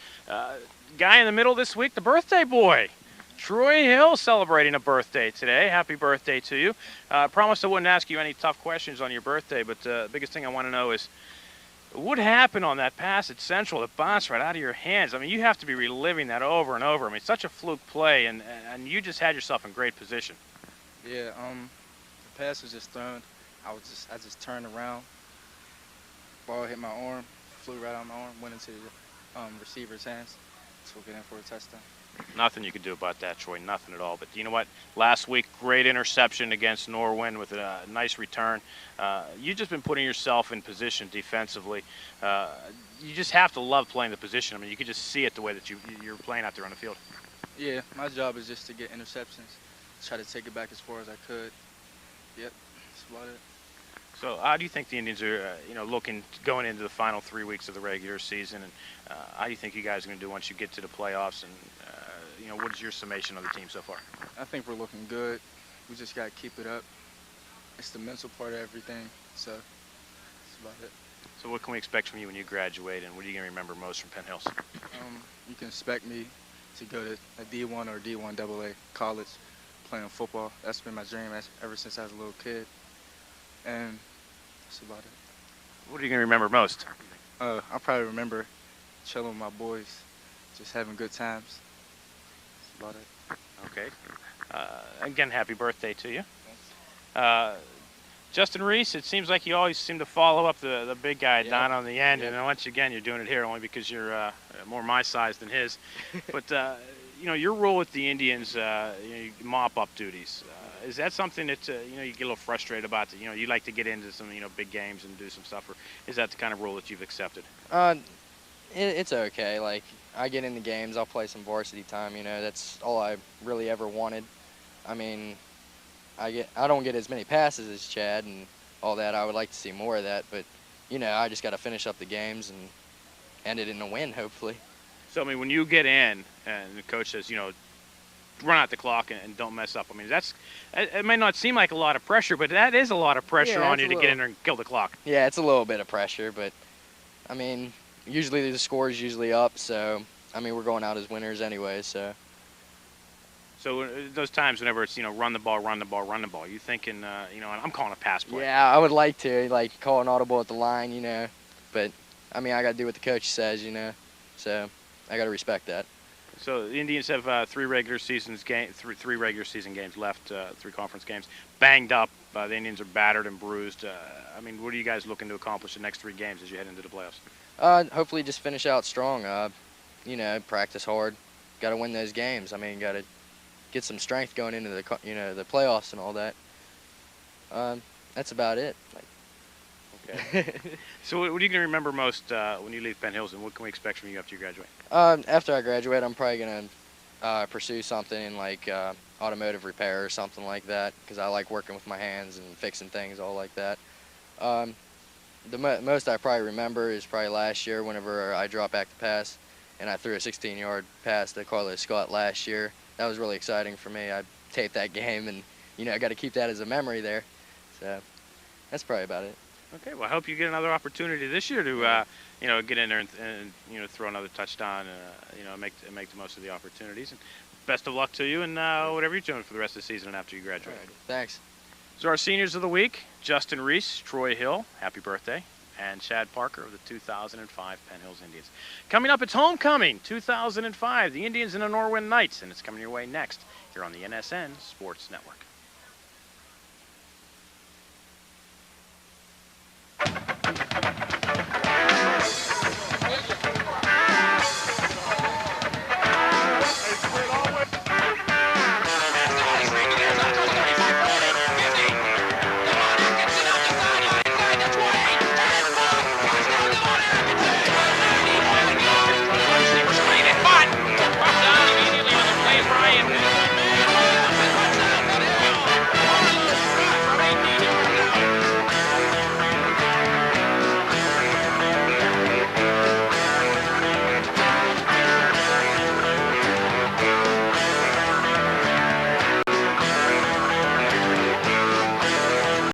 Guy in the middle this week, the birthday boy. Troy Hill celebrating a birthday today. Happy birthday to you. I promised I wouldn't ask you any tough questions on your birthday, but the biggest thing I want to know is what happened on that pass at Central that bounced right out of your hands? I mean, you have to be reliving that over and over. I mean, it's such a fluke play, and you just had yourself in great position. Yeah, the pass was just thrown. I just turned around. Ball hit my arm, flew right on my arm, went into the receiver's hands. Took it in for a touchdown. Nothing you could do about that, Troy. Nothing at all. But you know what? Last week, great interception against Norwin with a nice return. You've just been putting yourself in position defensively. You just have to love playing the position. I mean, you can just see it the way that you're playing out there on the field. Yeah, my job is just to get interceptions, try to take it back as far as I could. Yep, that's about it. So how do you think the Indians are, looking going into the final 3 weeks of the regular season, and how do you think you guys are going to do once you get to the playoffs? And what is your summation of the team so far? I think we're looking good. We just got to keep it up. It's the mental part of everything, so that's about it. So what can we expect from you when you graduate, and what are you going to remember most from Penn Hills? You can expect me to go to a D1 or D1 AA college playing football. That's been my dream ever since I was a little kid. And that's about it. What are you going to remember most? I'll probably remember chilling with my boys, just having good times. That's about it. Okay. Again, happy birthday to you. Justin Reese, it seems like you always seem to follow up the big guy down on the end, and once again, you're doing it here only because you're more my size than his. But your role with the Indians, mop-up duties. Is that something that you get a little frustrated about? That you like to get into some big games and do some stuff, or is that the kind of role that you've accepted? It's okay. Like, I get in the games, I'll play some varsity time. That's all I really ever wanted. I mean, I don't get as many passes as Chad and all that. I would like to see more of that, but I just got to finish up the games and end it in a win, hopefully. So I mean, when you get in and the coach says, run out the clock and don't mess up. I mean, it may not seem like a lot of pressure, but that is a lot of pressure on you to get in there and kill the clock. Yeah, it's a little bit of pressure, but I mean, usually the score is usually up, so I mean, we're going out as winners anyway, so. So those times whenever it's, run the ball, you thinking, I'm calling a pass play. Yeah, I would like to, call an audible at the line, but I mean, I got to do what the coach says, so I got to respect that. So the Indians have three regular season games left, 3 conference games. Banged up, the Indians are battered and bruised. I mean, what are you guys looking to accomplish the next 3 games as you head into the playoffs? Hopefully just finish out strong. Practice hard. Got to win those games. I mean, got to get some strength going into the the playoffs and all that. That's about it. Okay. So what are you going to remember most when you leave Penn Hills, and what can we expect from you after you graduate? After I graduate, I'm probably going to pursue something in automotive repair or something like that, because I like working with my hands and fixing things, all like that. The most I probably remember is probably last year whenever I dropped back to pass, and I threw a 16-yard pass to Carlos Scott last year. That was really exciting for me. I taped that game, and I got to keep that as a memory there. So that's probably about it. Okay, well, I hope you get another opportunity this year to, get in there and throw another touchdown, make the most of the opportunities. And best of luck to you, and whatever you're doing for the rest of the season and after you graduate. All right, thanks. So our seniors of the week, Justin Reese, Troy Hill, happy birthday. and Chad Parker of the 2005 Penn Hills Indians. Coming up, it's homecoming 2005, the Indians and the Norwin Knights, and it's coming your way next here on the NSN Sports Network.